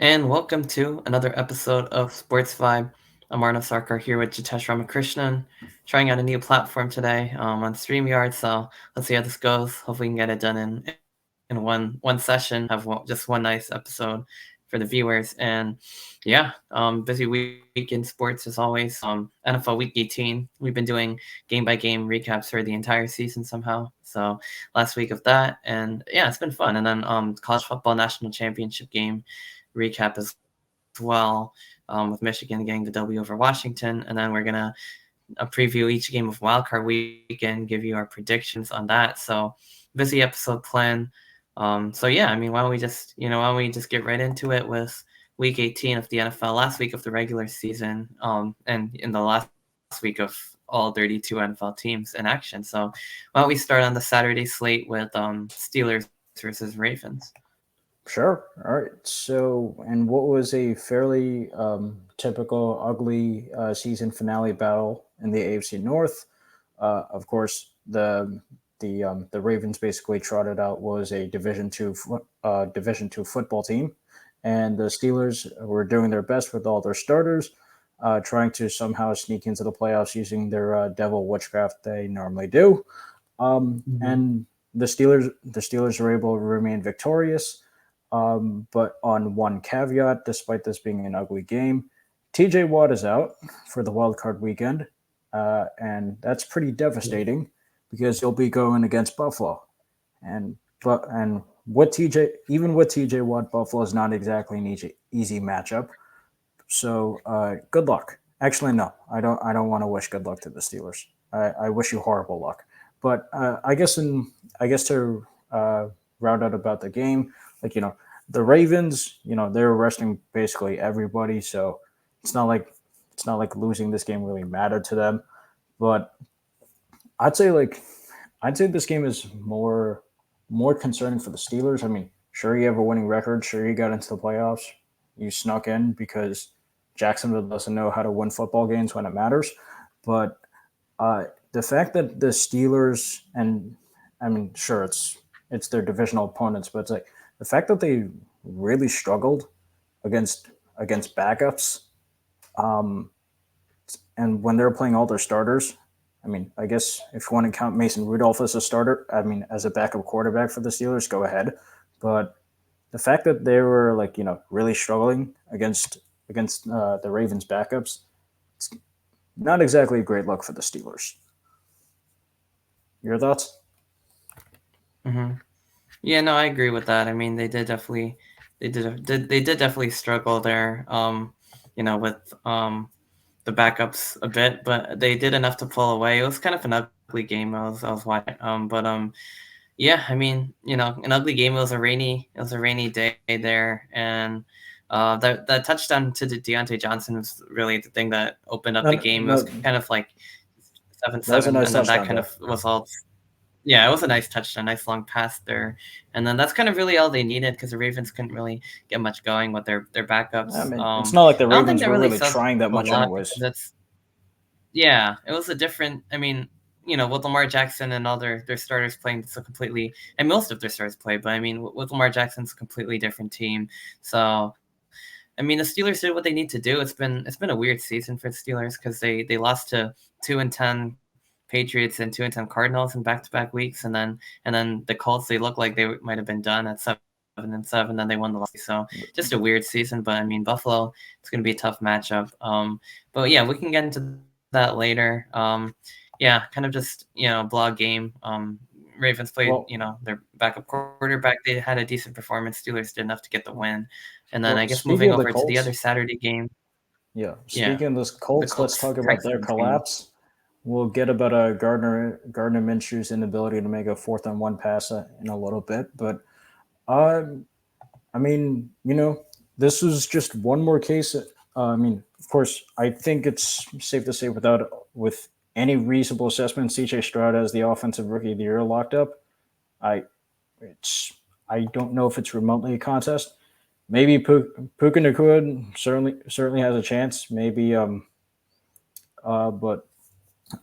and welcome to another episode of Sports Vibe. I'm Arnav Sarkar here with Jitesh Ramakrishnan, trying out a new platform today on StreamYard. So let's see how this goes. Hopefully, we can get it done in one session. Have just one nice episode for the viewers. And yeah, busy week in sports as always. NFL Week 18. We've been doing game by game recaps for the entire season somehow. So last week of that, and yeah, it's been fun. And then college football national championship game recap as well, with Michigan getting the W over Washington. And then we're going to preview each game of Wildcard Weekend, give you our predictions on that. So busy episode plan. So yeah, I mean, why don't we just get right into it with Week 18 of the NFL, last week of the regular season, and in the last week of all 32 NFL teams in action. So why don't we start on the Saturday slate with Steelers versus Ravens? Sure. All right. So, and what was a fairly typical ugly season finale battle in the AFC North? Of course, the Ravens basically trotted out was a Division two football team, and the Steelers were doing their best with all their starters, trying to somehow sneak into the playoffs using their devil witchcraft they normally do. And the Steelers were able to remain victorious, but on one caveat, despite this being an ugly game, TJ Watt is out for the wild card weekend, and that's pretty devastating because he'll be going against Buffalo, and and what TJ even with TJ Watt, Buffalo is not exactly an easy matchup. So good luck. Actually, no, I don't. I don't want to wish good luck to the Steelers. I wish you horrible luck. But I guess to round out about the game, like the Ravens, they're resting basically everybody, so it's not like it's not like losing this game really mattered to them. But I'd say like I'd say this game is more concerning for the Steelers. I mean, sure you have a winning record, sure you got into the playoffs, you snuck in because Jacksonville doesn't know how to win football games when it matters. But the fact that the Steelers and I mean, sure it's their divisional opponents, but it's like the fact that they really struggled against against backups, um, and when they're playing all their starters. I mean, I guess if you want to count Mason Rudolph as a starter, I mean, as a backup quarterback for the Steelers, go ahead. But the fact that they were like really struggling against the Ravens backups, it's not exactly a great look for the Steelers. Your thoughts? Mm-hmm. Yeah, no, I agree with that. I mean, they did definitely struggle there. With the backups a bit, but they did enough to pull away. It was kind of an ugly game. I was watching. But yeah, I mean, an ugly game. It was a rainy day there, and that touchdown to Deontay Johnson was really the thing that opened up the No, game. It was no, kind of like seven that was a seven, nice and then that touchdown kind there. of was all. Yeah, it was a nice touchdown, nice long pass there, and then that's kind of really all they needed because the Ravens couldn't really get much going with their I backups. mean, it's not like the I don't think Ravens that were really really says trying that a much, lot because anyways. that's yeah, it was a different. I mean, with Lamar Jackson and all their starters playing so completely, and most of their stars play, but I mean, with Lamar Jackson's a completely different team. So, I mean, the Steelers did what they need to do. It's been a weird season for the Steelers because they lost to 2-10 Patriots and 2-10 Cardinals in back-to-back weeks, and then the Colts, they looked like they might have been done at 7-7. Then they won the last two. So just a weird season. But I mean, Buffalo, it's going to be a tough matchup. But yeah, we can get into that later. Yeah, kind of just blog game. Ravens played Well, their backup quarterback. They had a decent performance. Steelers did enough to get the win, and then I guess well, moving speaking over of the to the other Colts, Saturday game. yeah, Yeah, speaking of those the Colts, let's Colts talk about their Texans game. collapse. We'll get about Gardner Minshew's inability to make a fourth and one pass in a little bit, but uh, I mean, this was just one more case. I mean, of course, I think it's safe to say with any reasonable assessment, CJ Stroud as the offensive rookie of the year locked up. I it's I don't know if it's remotely a contest. Maybe Puka Nakua certainly has a chance. Maybe but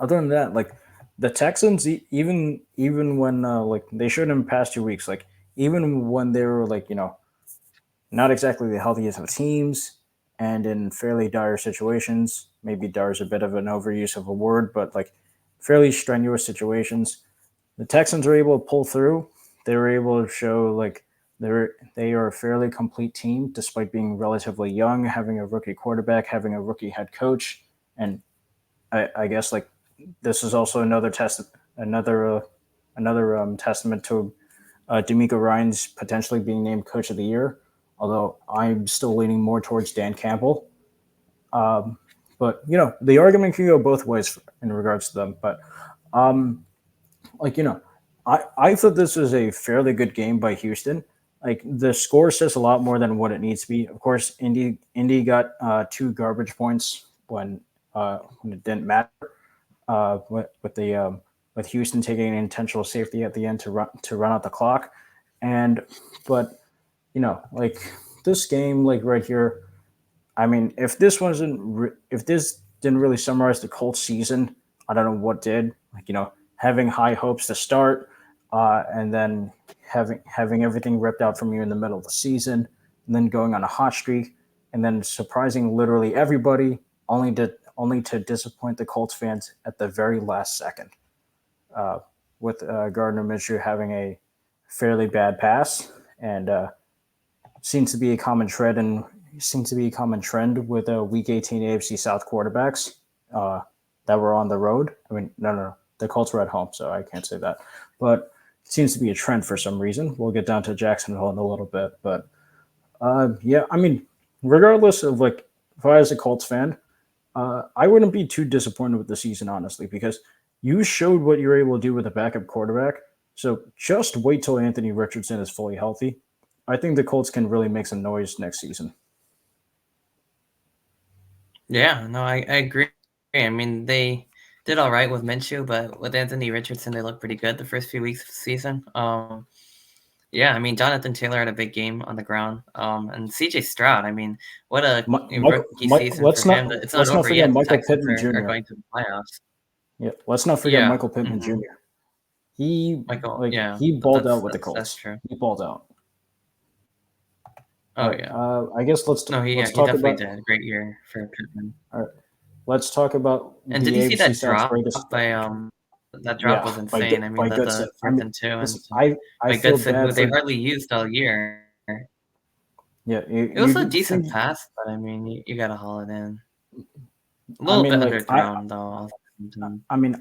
other than that, like the Texans, even when like they showed in the past 2 weeks, like even when they were like not exactly the healthiest of teams, and in fairly dire situations. Maybe dire is a bit of an overuse of a word, but like fairly strenuous situations. The Texans were able to pull through. They were able to show like they are a fairly complete team despite being relatively young, having a rookie quarterback, having a rookie head coach, and I guess like this is also another testament to D'Amico Ryan's potentially being named Coach of the Year. Although I'm still leaning more towards Dan Campbell. Um, but the argument can go both ways in regards to them. But um, like I thought this was a fairly good game by Houston. Like the score says a lot more than what it needs to be. Of course, Indy got two garbage points when it didn't matter. With Houston taking an intentional safety at the end to run out the clock, and but like this game, like right here. I mean, if this didn't really summarize the Colts season, I don't know what did. Like having high hopes to start, and then having everything ripped out from you in the middle of the season, and then going on a hot streak, and then surprising literally everybody, only to disappoint the Colts fans at the very last second, uh, with Gardner Minshew having a fairly bad pass, and seems to be a common trend and seems to be a common trend with Week 18 AFC South quarterbacks uh, that were on the road. I mean, no, the Colts were at home, so I can't say that, but it seems to be a trend for some reason. We'll get down to Jacksonville in a little bit, but yeah, I mean, regardless of like if I was a Colts fan, I wouldn't be too disappointed with the season, honestly, because you showed what you're able to do with a backup quarterback. So just wait till Anthony Richardson is fully healthy. I think the Colts can really make some noise next season. Yeah, no, I agree. I mean, they did all right with Minshew, but with Anthony Richardson, they looked pretty good the first few weeks of the season. Yeah, I mean, Jonathan Taylor had a big game on the ground. And CJ Stroud, I mean, what a rookie season for him. It's not Let's not over forget yet. The Michael Texans Pittman are Jr. going to the playoffs. Yeah, let's not forget Yeah. Michael Pittman Hmm. Jr. He Michael, like yeah, he balled out with the that's Colts. true. He balled out. All Oh, right. yeah. I guess No, let's he talk definitely about. did. Great year for Pittman. All right. Let's talk about And did the you see AFC that South's drop greatest. by that drop Yeah, was insane. I mean, by the Goodson. I fourth mean, and two, and listen, I by feel Goodson, who bad they for. hardly used all year. Yeah, It was a you decent think. pass, but I mean, you got to haul it in. A I little bit mean, like underthrown, though.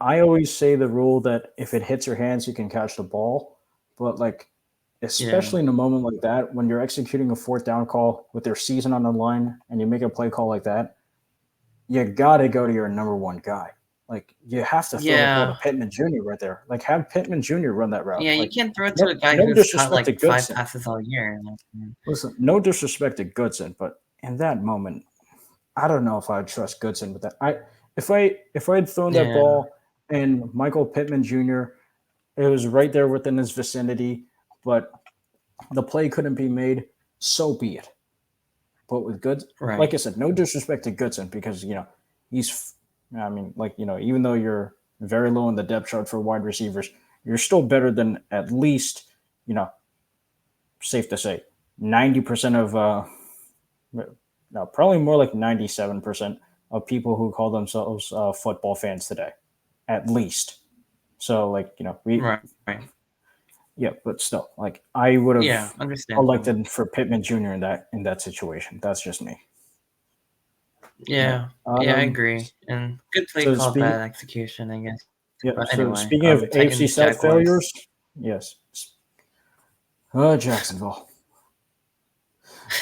I always say the rule that if it hits your hands, you can catch the ball. But like, Yeah. especially in a moment like that, when you're executing a fourth down call with your season on the line and you make a play call like that, you gotta go to your number one guy. Like you have to throw the ball to Yeah. Pittman Jr. right there. Like have Pittman Jr. run that route. Yeah, you Like can't throw it to no a guy no who's caught disrespect to like 5 Goodson. passes all year. Like, Listen, no disrespect to Goodson, but in that moment, I don't know if I would trust Goodson with that. If I had thrown that yeah. ball and Michael Pittman Jr. It was right there within his vicinity, but the play couldn't be made. So be it. But with Goods, like I Right. said, no disrespect to Goodson because he's. I mean, like even though you're very low in the depth chart for wide receivers, you're still better than at least you know safe to say 90% of no, probably more like 97% of people who call themselves football fans today, at least. So like we Right. Right. yeah, but still, like I would Yeah. have Understandable. elected for Pittman Jr. in that situation. That's just me. All right. Yeah. Yeah, I agree. And good play So call, speaking bad execution, I guess. yeah, But so anyway, speaking of AFC Titans, South Jaguars. failures, yes, Jacksonville.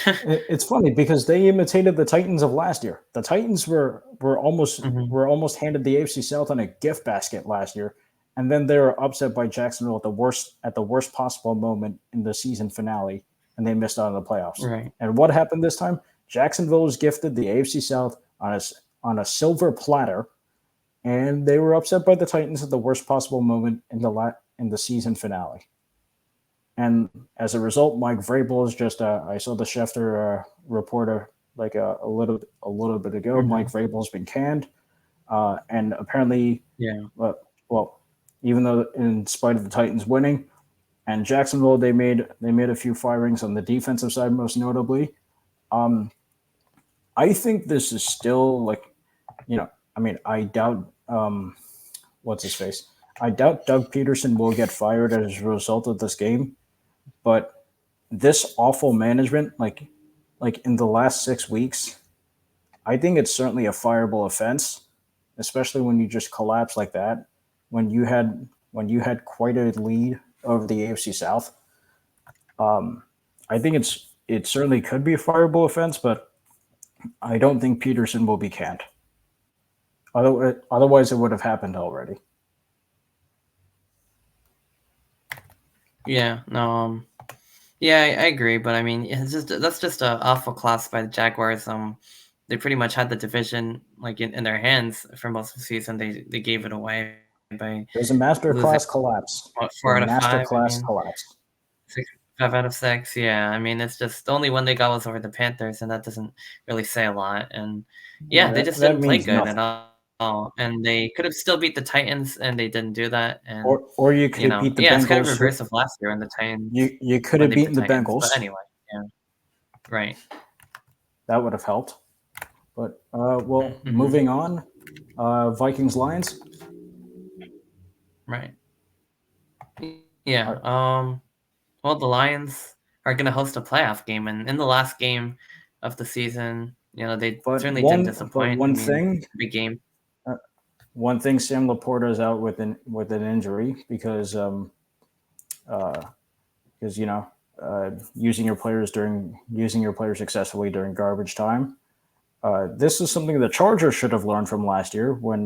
It's funny because they imitated the Titans of last year. The Titans Hmm. were almost handed the AFC South on a gift basket last year, and then they were upset by Jacksonville at the worst possible moment in the season finale, and they missed out on the playoffs. Right. And what happened this time? Jacksonville was gifted the AFC South on a silver platter, and they were upset by the Titans at the worst possible moment in the season finale. And as a result, Mike Vrabel is just. I saw the Schefter reporter like a little bit ago. Mike Hmm. Vrabel has been canned, and apparently, Yeah. well, even though in spite of the Titans winning, And Jacksonville, they made a few firings on the defensive side, most notably. Um, I think this is still like, I mean, I doubt what's his face. I doubt Doug Peterson will get fired as a result of this game, but this awful management, like in the last 6 weeks, I think it's certainly a fireable offense, especially when you just collapse like that. When you had quite a lead over the AFC South, I think it certainly could be a fireable offense, but I don't think Peterson will be canned. Otherwise, it would have happened already. Yeah, no, yeah, I agree, but I mean, it's just that's just a awful class by the Jaguars. They pretty much had the division like in their hands for most of the season. They gave it away by It was a losing masterclass collapse. what, A 4 out of 5. I masterclass mean, collapse. 5 out of 6. Yeah, I mean, it's just the only one they got was over the Panthers, and that doesn't really say a lot. And yeah, they That just that didn't play means good at nothing. all. And they could have still beat the Titans, and they didn't do that. And Or you could have beat the yeah, it's kind of Bengals. reverse of last year when the Titans You could when have they beat the beaten the Titans. But Bengals. anyway, yeah, right, That would have helped. But well, hmm moving on. Vikings Lions. right, yeah. Are- Well, the Lions are going to host a playoff game, and in the last game of the season, they But certainly didn't but disappoint. I mean, big game. uh, one thing, Sam Laporta is out with an injury uh, because using your players successfully during garbage time. This is something the Chargers should have learned from last year when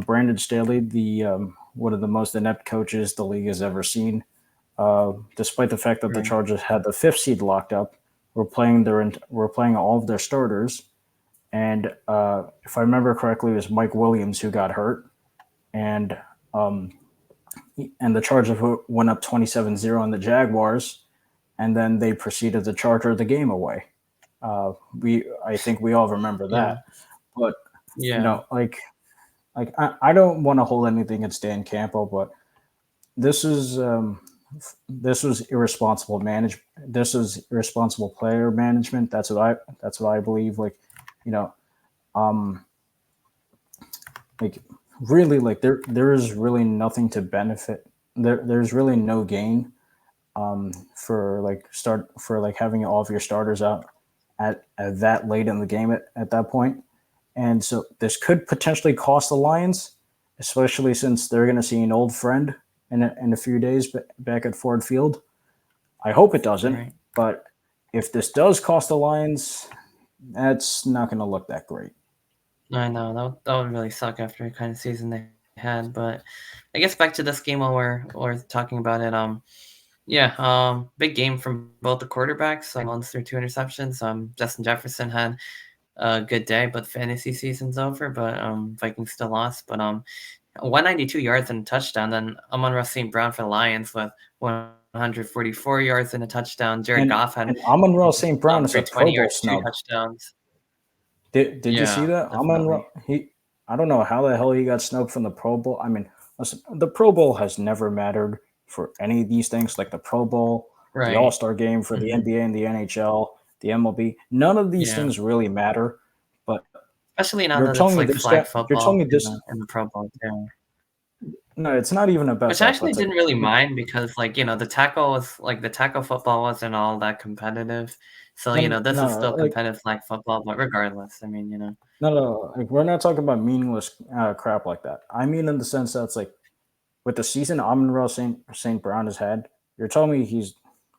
Brandon Staley, the one of the most inept coaches the league has ever seen, despite the fact that the Right. Chargers had the fifth seed locked up, were playing all of their starters, and if I remember correctly, it was Mike Williams who got hurt, and um, and the Chargers went up 27-0 on the Jaguars, and then they proceeded to charter the game away. I think we all remember Yeah. that, but you Yeah. know, I don't want to hold anything against Dan Campbell, but this is this was irresponsible manage. This is irresponsible player management. That's what I believe. You know, um, like really, like there is really nothing to benefit. There's really no gain for having all of your starters out at that late in the game at that point. And so this could potentially cost the Lions, especially since they're going to see an old friend in a few days back at Ford Field. I hope it doesn't, Right. but if this does cost the Lions, that's not going to look that great. I know that would really suck after the kind of season they had. But I guess back to this game while we're talking about it. Yeah. Big game from both the quarterbacks. Mullins threw 2 interceptions. Justin Jefferson had a good day, but fantasy season's over. But Vikings still lost. But 192 yards and a touchdown. Then Amon-Ra St. Brown for the Lions with 144 yards and a touchdown. Jared And Goff had and Amon-Ra St. Brown is a Pro 320 Bowl yards, two snub. touchdowns. Did you see Yeah, that? definitely. I don't know how the hell he got snubbed from the Pro Bowl. I mean, listen, the Pro Bowl has never mattered for any of these things, like the Pro Bowl, the All Right. Star Game for the hmm NBA and the NHL, the MLB. None of these Yeah. things really matter. But Especially now you're that telling it's me like this flag guy. You're telling football me in this. the Pro Bowl too. No, it's not even about Which I that. But actually it's like didn't really mind because the tackle football wasn't all that competitive. So, no, this is no, still competitive flag football, but regardless, I mean, no. Like we're not talking about meaningless crap like that. I mean, in the sense that it's like with the season Amon-Ra St. Brown has had, you're telling me he's.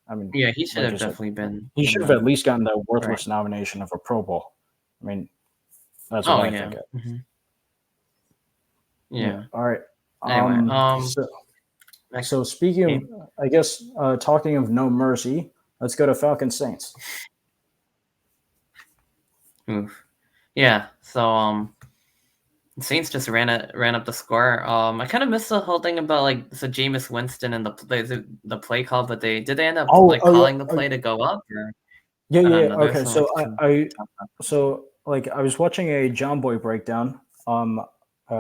I mean, yeah, he should like I have said, definitely been, he should have at least gotten the right. worthless nomination of a Pro Bowl. I mean, that's what Oh I yeah. think. Yeah. Yeah. All right. Anyway, So, next so speaking of, game. I guess, talking of no mercy, let's go to Falcons Saints. Oof. Yeah. So Saints just ran up the score. I kind of missed the whole thing about Jameis Winston and the play call, but did they end up calling the play to go up, or Yeah, I yeah. don't know. There's Okay. some So some talk about. I was watching a John Boy breakdown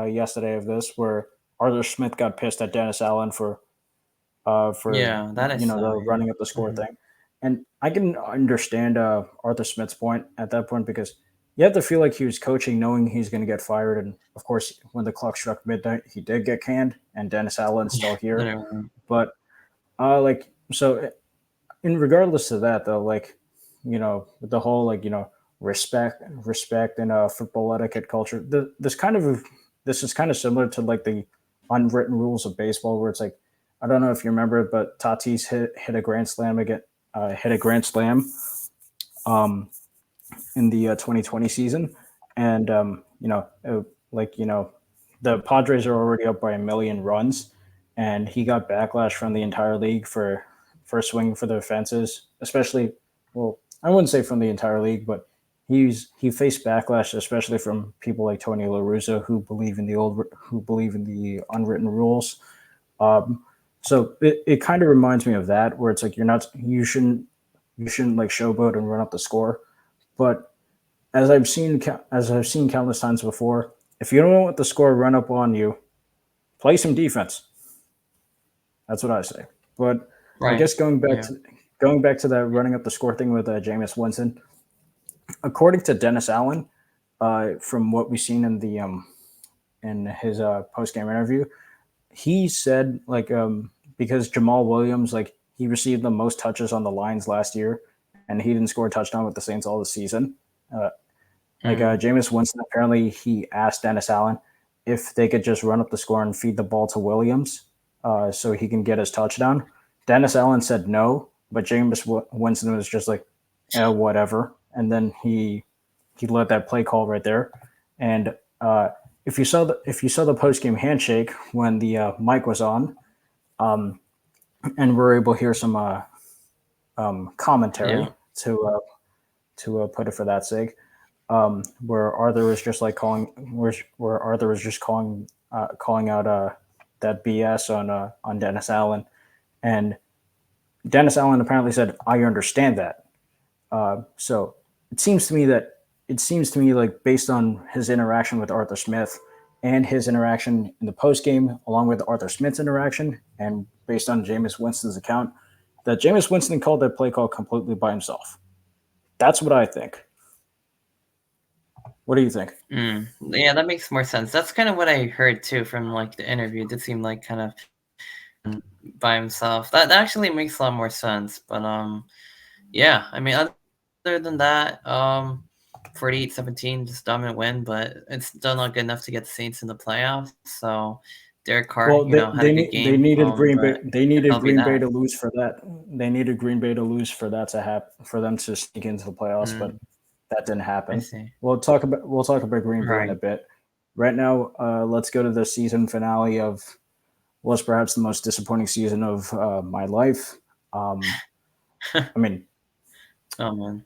yesterday of this where Arthur Smith got pissed at Dennis Allen for Yeah, that I the saw. Yeah. running up the score Hmm. thing. And I can understand Arthur Smith's point at that point because you have to feel like he was coaching knowing he's going to get fired. And of course, when the clock struck midnight, he did get canned, and Dennis Allen's Yeah, still here. literally. But like so, in regardless of that though, like with the whole respect and football etiquette culture, this is kind of similar to like the unwritten rules of baseball, where it's like I don't know if you remember it, but Tatis hit a grand slam again, hit a grand slam um, in the 2020 season, and like the Padres are already up by a million runs, and he got backlash from the entire league for swinging for the fences, especially well, I wouldn't say from the entire league, but he faced backlash, especially from people like Tony La Russa who believe in the unwritten rules. Um, so it kind of reminds me of that, where it's like you shouldn't like showboat and run up the score, but as I've seen countless times before, if you don't want the score run up on you, play some defense. That's what I say. But I Right. guess Yeah. going back to that running up the score thing with Jameis Winston, according to Dennis Allen, from what we've seen in his post game interview, he said because Jamal Williams he received the most touches on the Lions last year, and he didn't score a touchdown with the Saints all the season. Uh, Mm. Jameis Winston, apparently he asked Dennis Allen if they could just run up the score and feed the ball to Williams so he can get his touchdown. Dennis Allen said no, but Winston was just like, whatever. And then he let that play call right there. And if you saw the post game handshake when the mic was on, um, and we're able to hear some Yeah. commentary to put it for that sake, where Arthur was just like where Arthur was just calling out that BS on Dennis Allen, and Dennis Allen apparently said, "I understand that." So it seems to me like based on his interaction with Arthur Smith and his interaction in the post game, along with Arthur Smith's interaction, and based on Jameis Winston's account, that Jameis Winston called that play call completely by himself. That's what I think. What do you think? Mm. Yeah, that makes more sense. That's kind of what I heard too from like the interview. It did seem like kind of by himself. That actually makes a lot more sense. But yeah, I mean, other than that, 48-17, just dominant win, but it's still not good enough to get the Saints in the playoffs. So Derek Carr, Well, had a good they game, needed but They can't needed help you Green Bay that. to lose for that. They needed Green Bay to lose for that to happen for them to sneak into the playoffs, but Mm, that didn't I happen. see. We'll talk about Green Bay in Right. a bit. Right now, let's go to the season finale of was perhaps the most disappointing season of my life. Um, I mean, Oh man,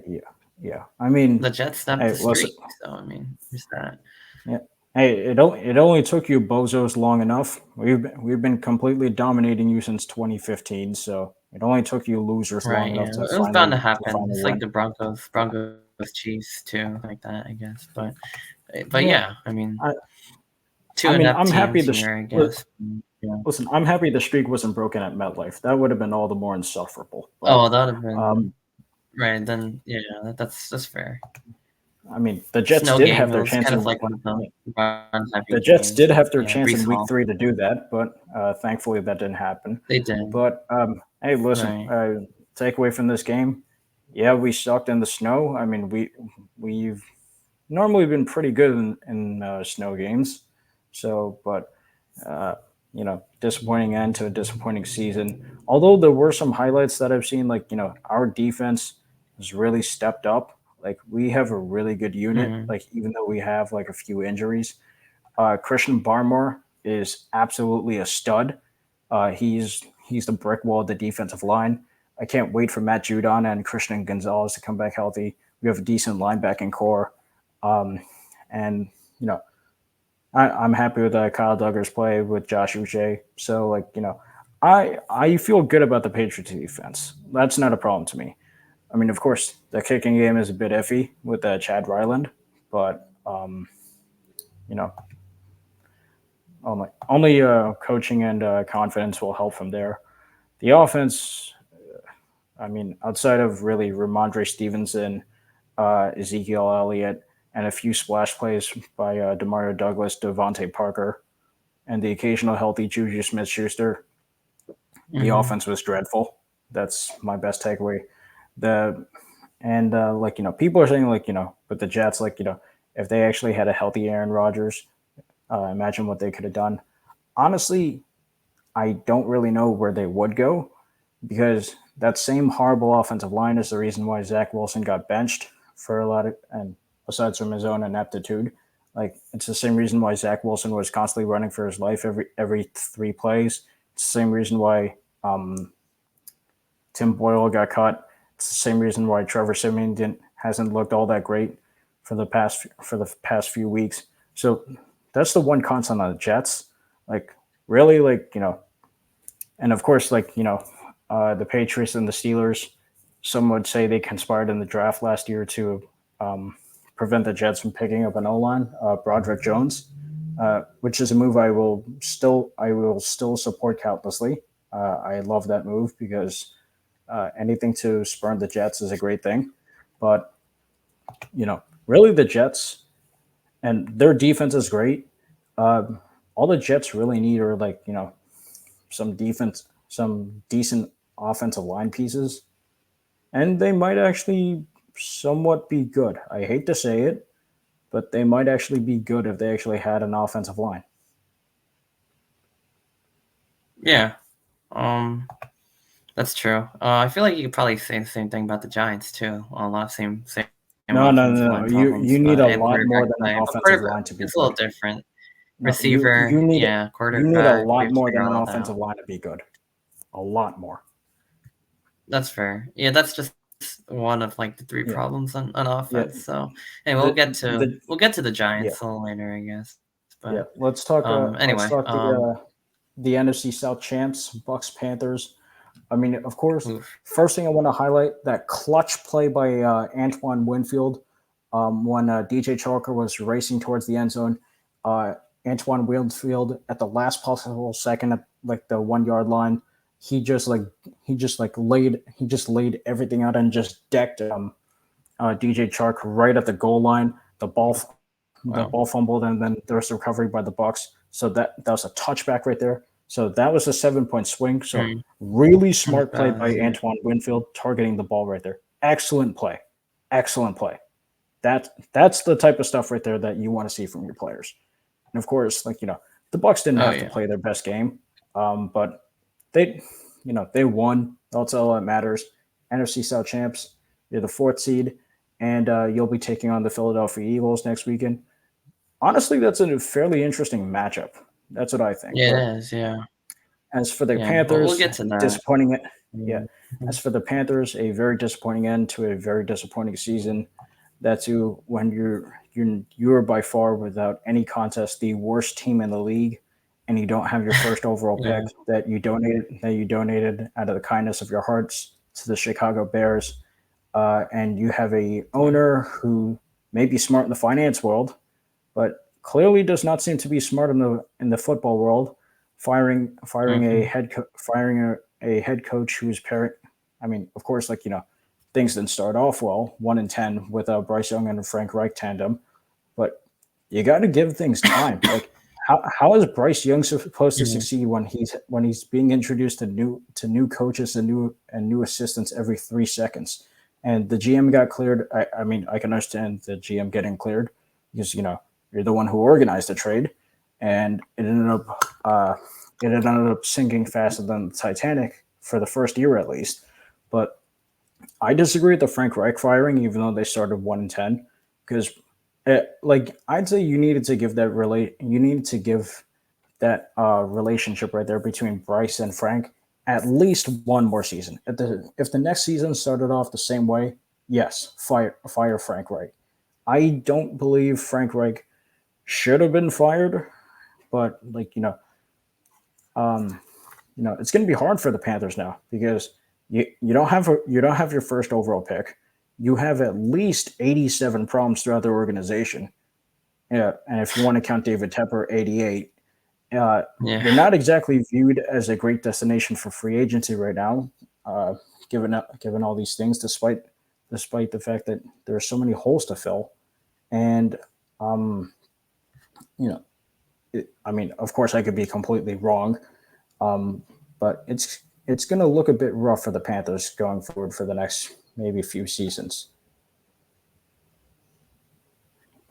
yeah, yeah. I mean, the Jets snapped hey, the listen, streak. So I mean, there's that. yeah. Hey, it only took you bozos long enough. We've been completely dominating you since 2015, so it only took you losers long Right. enough Yeah, it was bound to happen. It's like win. the Broncos Chiefs too, like that, I guess. But Yeah, yeah, I mean, I two I mean inept I'm happy teams here, I guess. Yeah. listen. I'm happy the streak wasn't broken at MetLife. That would have been all the more insufferable. But Oh, that would have been um, right then. Yeah, that's fair. I mean the Jets Snow did game. have It their was chance kind of in like one of the run-heavy the Jets games, did but have their yeah, chance Brees in Week Hall. 3 to do that, but thankfully that didn't happen. They did. But hey, listen, Right. takeaway from this game, yeah, we sucked in the snow. I mean, we've normally been pretty good in snow games. So, but uh, disappointing end to a disappointing season. Although there were some highlights that I've seen, like our defense has really stepped up. Like we have a really good unit. Mm. Like even though we have like a few injuries, Christian Barmore is absolutely a stud. He's the brick wall of the defensive line. I can't wait for Matt Judon and Christian Gonzalez to come back healthy. We have a decent linebacking core, um, and you know I'm happy with Kyle Duggar's play with Josh Uche. So I feel good about the Patriots defense. That's not a problem to me. I mean, of course, the kicking game is a bit iffy with Chad Ryland, but you know only coaching and confidence will help from there. The offense, I mean, outside of really Ramondre Stevenson, Ezekiel Elliott, and a few splash plays by Demario Douglas, Devontae Parker, and the occasional healthy Juju Smith-Schuster, the Mm-hmm. offense was dreadful. That's my best takeaway. The and people are saying with the Jets, if they actually had a healthy Aaron Rodgers, imagine what they could have done. Honestly, I don't really know where they would go because that same horrible offensive line is the reason why Zach Wilson got benched for a lot of, and aside from his own ineptitude, it's the same reason why Zach Wilson was constantly running for his life every 3 plays. It's the same reason why Tim Boyle got cut. It's the same reason why Trevor Simeon hasn't looked all that great for the past few weeks. So that's the one constant on the Jets. Like really, and of course, the Patriots and the Steelers. Some would say they conspired in the draft last year to um, prevent the Jets from picking up an O line, Broderick Jones, which is a move I will still support countlessly. I love that move because anything to spurn the Jets is a great thing. But really the Jets and their defense is great. All the Jets really need are some defense, some decent offensive line pieces, and they might actually somewhat be good. I hate to say it, but they might actually be good if they actually had an offensive line. Yeah. Um, that's true. I feel like you could probably say the same thing about the Giants too. A lot of same No, offensive no, line no, no. problems, You but need and a lot quarterback more than play. an But offensive quarterback line to be it's a little good. different. No, you Receiver, need yeah, a quarterback, we lot have to more figure than an all that offensive out. line to be good. A lot more. That's fair. Yeah, that's just one of like the three Yeah, problems on offense. yeah. So, and The the we'll get to the yeah, Giants a little later, I guess. But yeah. Let's talk. anyway, Let's talk the NFC South champs, Bucks Panthers. I mean, of course, oof. first thing I want to highlight that clutch play by Antoine Winfield when DJ Chalker was racing towards the end zone. Uh, Antoine Winfield at the last possible second at the 1 yard line, he just like laid everything out and just decked DJ Chark right at the goal line. The ball Wow. fumbled, and then there was a recovery by the Bucks. So that was a touchback right there. So that was a 7 point swing. So Mm, really not as smart play bad by as yeah. Antoine Winfield targeting the ball right there. Excellent play. Excellent play. That's the type of stuff right there that you want to see from your players. And of course, the Bucks didn't Oh have to yeah. play their best game, but they they won. That's all that matters. NFC South champs. You're the fourth seed, and you'll be taking on the Philadelphia Eagles next weekend. Honestly, that's a fairly interesting matchup. That's what I think. Yeah, But it is. Yeah. as for the Yeah. We'll Panthers, get to that. disappointing it. Yeah. Mm, As for the Panthers, a very disappointing end to a very disappointing season. That's you when you're by far without any contest the worst team in the league, and you don't have your first overall yeah. pick that you donated out of the kindness of your hearts to the Chicago Bears, and you have a Wow. owner who may be smart in the finance world, but clearly does not seem to be smart in the football world. Mm-hmm. Firing a head coach who's pairing. I mean, of course, things didn't start off well, 1-10 with Bryce Young and Frank Reich tandem, but you got to give things time. Like, how is Bryce Young supposed to Mm-hmm. succeed when he's being introduced to new coaches and new assistants every 3 seconds? And the GM got cleared. I mean, I can understand the GM getting cleared because you're the one who organized the trade, and it ended up sinking faster than the Titanic for the first year at least. But I disagree with the Frank Reich firing, even though they started 1-10, because I'd say you needed to give that relationship right there between Bryce and Frank at least one more season. If the next season started off the same way, yes, fire Frank Reich. I don't believe Frank Reich should have been fired, but um, it's going to be hard for the Panthers now because you don't have your first overall pick. You have at least 87 problems throughout the organization. Yeah, and if you want to count David Tepper, 88. uh, Yeah. they're not exactly viewed as a great destination for free agency right now, uh, given all these things, despite the fact that there are so many holes to fill. And um, you know, I mean, of course, I could be completely wrong, um, but it's going to look a bit rough for the Panthers going forward for the next maybe few seasons.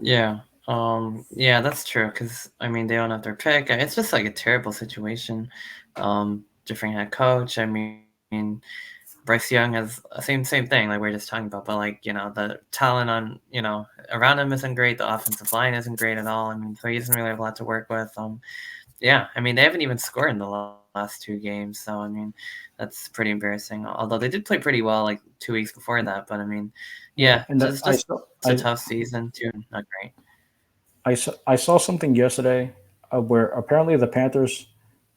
Yeah. Yeah, that's true. Because I mean, they don't have their pick. It's just like a terrible situation. Different head coach. I mean, Bryce Young has same thing. Like we are just talking about, but like the talent on around him isn't great. The offensive line isn't great at all. I mean, so he doesn't really have a lot to work with. Yeah, I mean, they haven't even scored in the last 2 games. So, I mean, that's pretty embarrassing. Although they did play pretty well like 2 weeks before that. But, I mean, Yeah, yeah, and just it's a tough season, too. Not great. I saw something yesterday where apparently the Panthers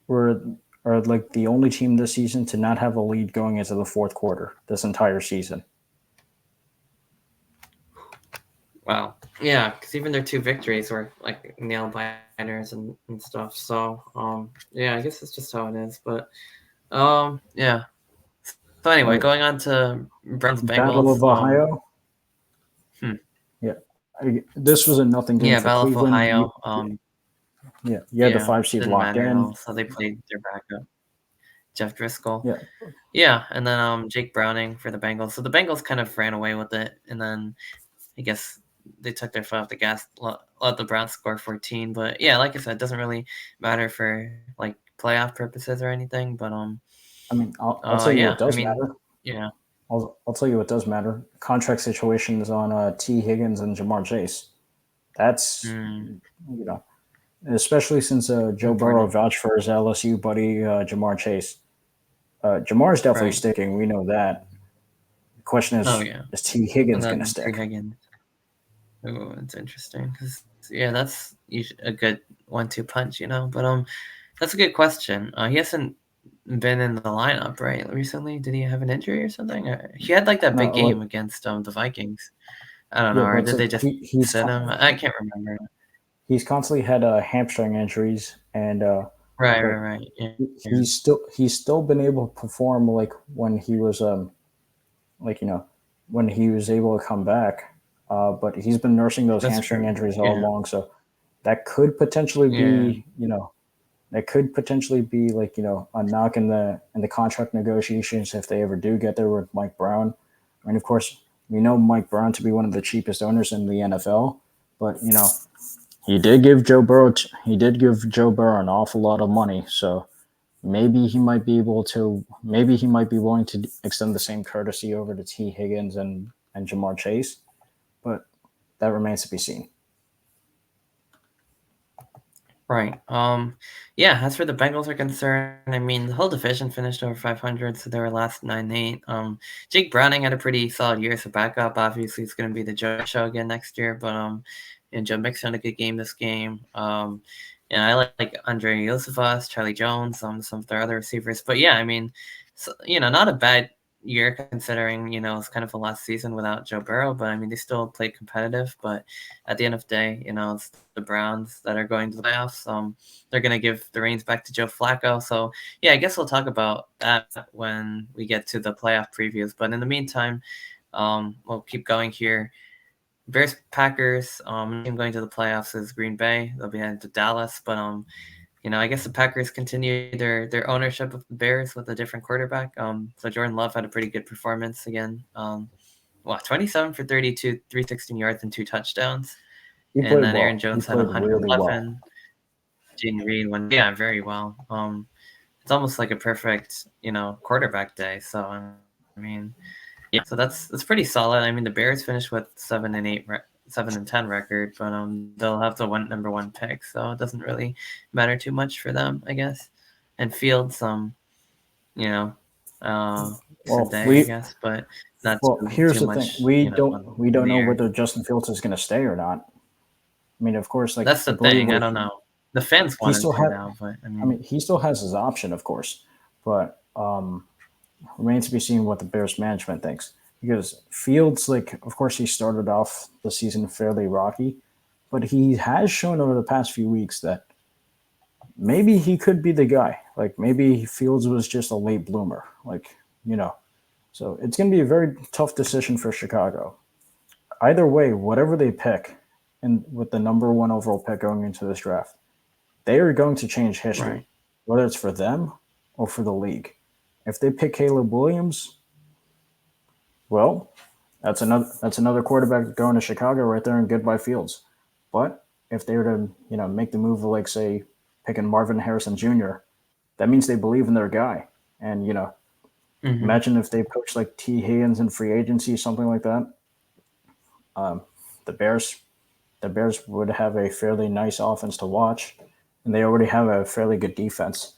were are like the only team this season to not have a lead going into the fourth quarter this entire season. Wow. Yeah, because even their 2 victories were like nail biters and stuff. So, yeah, I guess it's just how it is. But, yeah. So, anyway, All going right, on to Browns Bengals. Battle of Ohio. Hmm. Yeah, this was a nothing game Yeah, for Battle of Cleveland. Ohio. Yeah, you had the Yeah, 5 seed didn't locked matter at in. all. So they played their backup, Jeff Driscoll. Yeah, Yeah, and then Jake Browning for the Bengals. So the Bengals kind of ran away with it, and then I guess they took their foot off the gas, let the Browns score 14. But yeah, like I said, it doesn't really matter for like playoff purposes or anything. But I mean, I'll tell you yeah, what I does mean, matter. yeah, I'll tell you what does matter. Contract situations on T Higgins and Jamar Chase. That's mm, you know, especially since Joe Burrow important, vouched for his LSU buddy Jamar Chase. Jamar's definitely right? sticking. We know that. The question Oh yeah, is T and Higgins going to then T stick? Higgins. Oh, it's interesting because yeah, that's a good 1-2 punch, But that's a good question. He hasn't been in the lineup right recently. Did he have an injury or something? He had like that big No, like game against the Vikings. I don't yeah, know, but or it's did like they just sit him? I can't remember. he's constantly had hamstring injuries, and Right, but right, right. Yeah, he's still been able to perform like when he was like when he was able to come back. But he's been nursing those that's hamstring true. injuries all Yeah, along, so that could potentially yeah, be like a knock in the contract negotiations if they ever do get there with Mike Brown. I mean, of course, we know Mike Brown to be one of the cheapest owners in the NFL, but he did give Joe Burrow an awful lot of money, so maybe he might be willing to extend the same courtesy over to T Higgins and Jamar Chase, but that remains to be seen. right. Yeah. As for the Bengals are concerned, I mean, the whole division finished over 500, so they were last 9-8. Jake Browning had a pretty solid year as a backup. Obviously, it's going to be the Joe Show again next year, but and Joe Mixon had a good game this game. And I like Andre Yosefas, Charlie Jones, some of their other receivers. But yeah, I mean, so, not a bad year considering it's kind of a last season without Joe Burrow. But I mean, they still played competitive. But at the end of the day, it's the Browns that are going to the playoffs. They're going to give the reins back to Joe Flacco. So yeah, I guess we'll talk about that when we get to the playoff previews. But in the meantime, we'll keep going here. Bears Packers. Team going to the playoffs is Green Bay. They'll be heading to Dallas, but I guess the Packers continue their ownership of the Bears with a different quarterback. So Jordan Love had a pretty good performance again. 27 for 32, 316 yards and 2 touchdowns. He And played then Aaron well. He Jones had played really well. 111. Jaden Reed won, yeah, very well. It's almost like a perfect, quarterback day. So I mean, yeah, so that's pretty solid. I mean, the Bears finished with 7-10 record, but they'll have the number 1 pick, so it doesn't really matter too much for them, I guess. And Fields, you know, decent Well, day, I guess, but not too here's the thing: much, we in don't the know air. whether Justin Fields is going to stay or not. I mean, of course, like That's I the believe thing. I like don't know. The fans he want him still to had. now, but I I mean, mean, he still has his option, of course, but remains to be seen what the Bears management thinks. Because Fields, like, of course, he started off the season fairly rocky, but he has shown over the past few weeks that maybe he could be the guy. Like maybe Fields was just a late bloomer. Like, you know. So it's going to be a very tough decision for Chicago. Either way, whatever they pick, and with the number one overall pick going into this draft, they are going to change history, Right. whether it's for them or for the league. If they pick Caleb Williams, well, that's another quarterback going to Chicago right there, and goodbye Fields. But if they were to make the move of like say picking Marvin Harrison Jr., that means they believe in their guy. And Hmm. imagine if they poached like T Higgins in free agency, something like that. Um, the Bears would have a fairly nice offense to watch, and they already have a fairly good defense.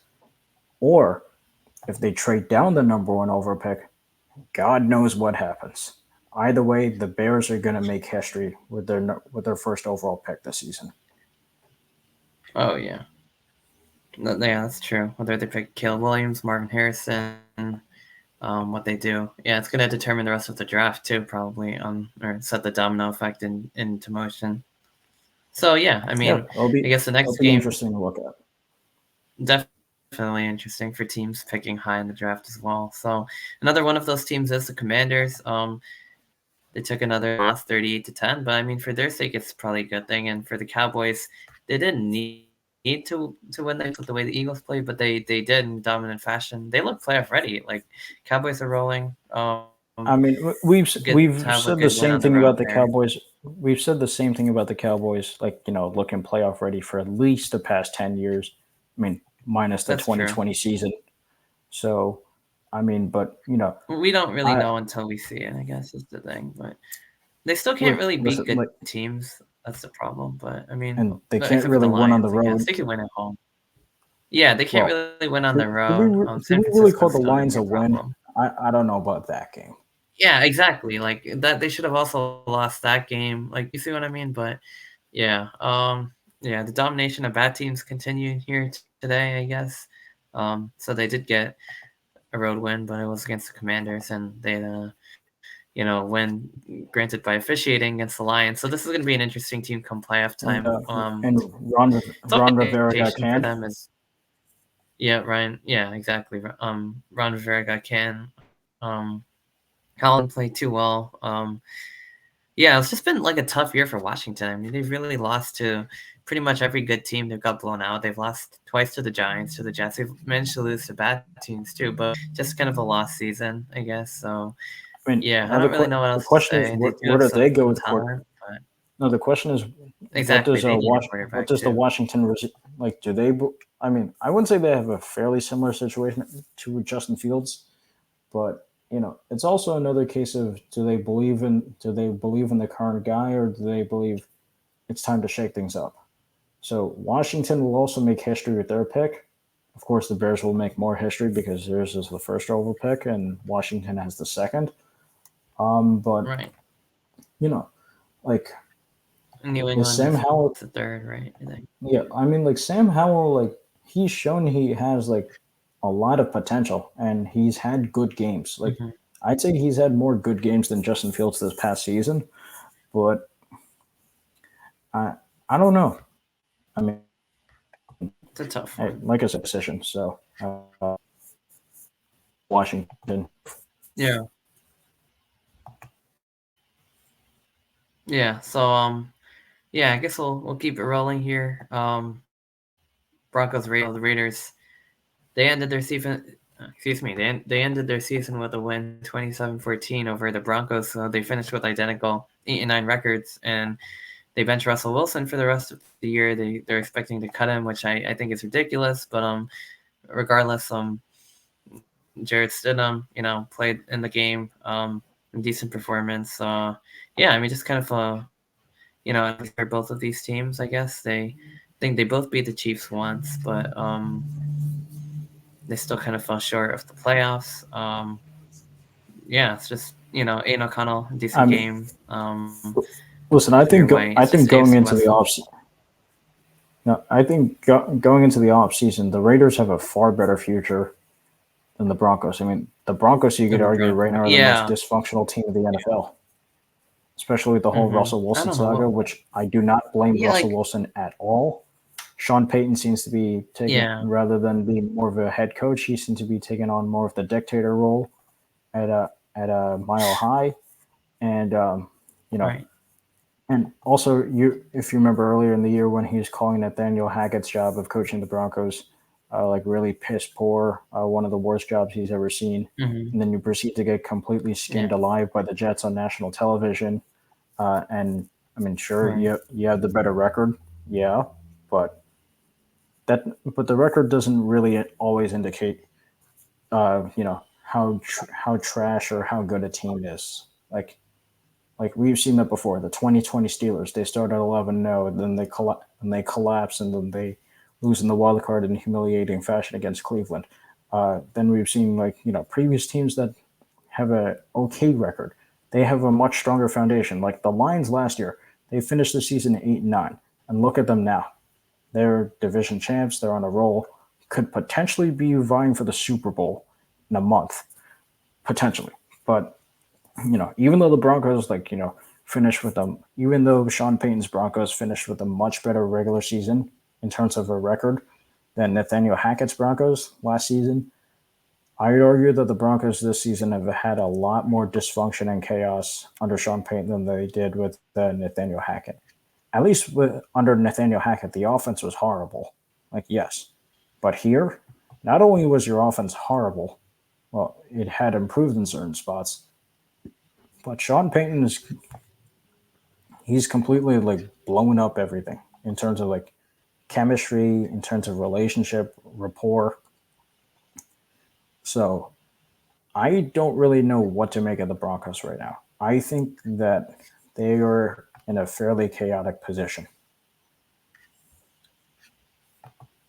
Or if they trade down the number one over pick, God knows what happens. Either way, the Bears are going to make history with their first overall pick this season. Oh yeah. Yeah, that's true. Whether they pick Caleb Williams, Marvin Harrison, what they do, yeah, it's going to determine the rest of the draft too, probably, or set the domino effect into motion. So yeah, I Yeah, mean, I guess the it'll next be game interesting to look at. definitely interesting for teams picking high in the draft as well. So another one of those teams is the Commanders. They took another loss, 38-10, but I mean, for their sake, it's probably a good thing. And for the Cowboys, they didn't need to win the games with the way the Eagles played, but they did in dominant fashion. They look playoff ready. Like Cowboys are rolling. I mean, Get to have we've a good said win the on the same road thing about the there. Cowboys. We've said the same thing about the Cowboys, like looking playoff ready for at least the past 10 years. I mean, minus the That's true. 2020 season. So, I mean, but We don't really I know until we see it, I guess, is the thing. But they still can't really beat listen, good like, teams. That's the problem. But I mean, and they except can't for the really win on Lions, the I guess they road. could win at home. Yeah, they can't Well, really win on the do, road. do we San do we really Francisco's call the still going to be Lions a a win? problem. I don't know about that game. Yeah, exactly. Like that, they should have also lost that game. Like you see what I mean? But yeah, yeah, the domination of bad teams continued here today, I guess. So they did get a road win, but it was against the Commanders, and they, win granted by officiating against the Lions. So this is going to be an interesting team come playoff And time. and It's also Ron an Rivera got indication for canned. them is yeah, Ryan. Yeah, exactly. Ron Rivera got can. Colin played too well. Yeah, it's just been like a tough year for Washington. I mean, they've really lost to pretty much every good team. They've got blown out. They've lost twice to the Giants, to the Jets. They've managed to lose to bad teams too, but just kind of a lost season, I guess. So I mean, yeah, I now don't really know what the else to question is say. They do where have do they go some with talent, but No, the question is, exactly, they need a What quarterback does the too. Washington like? Do they? I mean, I wouldn't say they have a fairly similar situation to Justin Fields, but it's also another case of do they believe in the current guy, or do they believe it's time to shake things up? So Washington will also make history with their pick. Of course, the Bears will make more history because theirs is the first overall pick and Washington has the second. But Right. you know, like New is England Sam is the Howell. third, right? I think. Yeah, I mean, like Sam Howell, like he's shown he has like a lot of potential, and he's had good games. Like Hmm. I'd say he's had more good games than Justin Fields this past season, but I I don't know. I mean, It's a tough hey, one. like I said, decision. So Washington. Yeah. Yeah. So yeah, I guess we'll keep it rolling here. Broncos Raiders. The Raiders, they ended their season. Excuse me. They ended their season with a win, 27-14 over the Broncos. So they finished with identical 8-9 records, and they bench Russell Wilson for the rest of the year. They're expecting to cut him, which I think is ridiculous. But regardless, Jared Stidham, played in the game, decent performance. Yeah, I mean, just kind of for both of these teams, I guess I think they both beat the Chiefs once, but they still kind of fell short of the playoffs. Yeah, it's just Aiden O'Connell, I decent mean, game. listen, Either way, it's I just think AFC going into West. the off no, I think going into the off season, the Raiders have a far better future than the Broncos. I mean, the Broncos, you Than could the argue, right Broncos. now are the most Yeah. dysfunctional team of the NFL, especially with the whole Hmm. Russell I Wilson don't know saga, what. which I do not blame Yeah, Russell like Wilson at all. Sean Payton seems to be taking, Yeah. rather than being more of a head coach, he seems to be taking on more of the dictator role at a Mile High, and you know, Right. and also if you remember earlier in the year when he was calling Nathaniel Hackett's job of coaching the Broncos, like really piss poor, one of the worst jobs he's ever seen, Hmm. and then you proceed to get completely skinned Yeah. alive by the Jets on national television, and I mean, sure, Right. you have the better record, yeah, but that but the record doesn't really always indicate how trash or how good a team is. Like we've seen that before. The 2020 Steelers, they started 11-0, and then they collapse, and then they lose in the wild card in humiliating fashion against Cleveland. Then we've seen previous teams that have a okay record. They have a much stronger foundation. Like the Lions last year, they finished the season 8-9, and look at them now. They're division champs. They're on a roll. Could potentially be vying for the Super Bowl in a month, potentially. But even though the Broncos finished with them, even though Sean Payton's Broncos finished with a much better regular season in terms of a record than Nathaniel Hackett's Broncos last season, I'd argue that the Broncos this season have had a lot more dysfunction and chaos under Sean Payton than they did with Nathaniel Hackett. At least under Nathaniel Hackett, the offense was horrible. Like, yes. But here, not only was your offense horrible, well, it had improved in certain spots, but Sean Payton he's completely like blowing up everything in terms of like chemistry, in terms of relationship, rapport. So I don't really know what to make of the Broncos right now. I think that they are in a fairly chaotic position.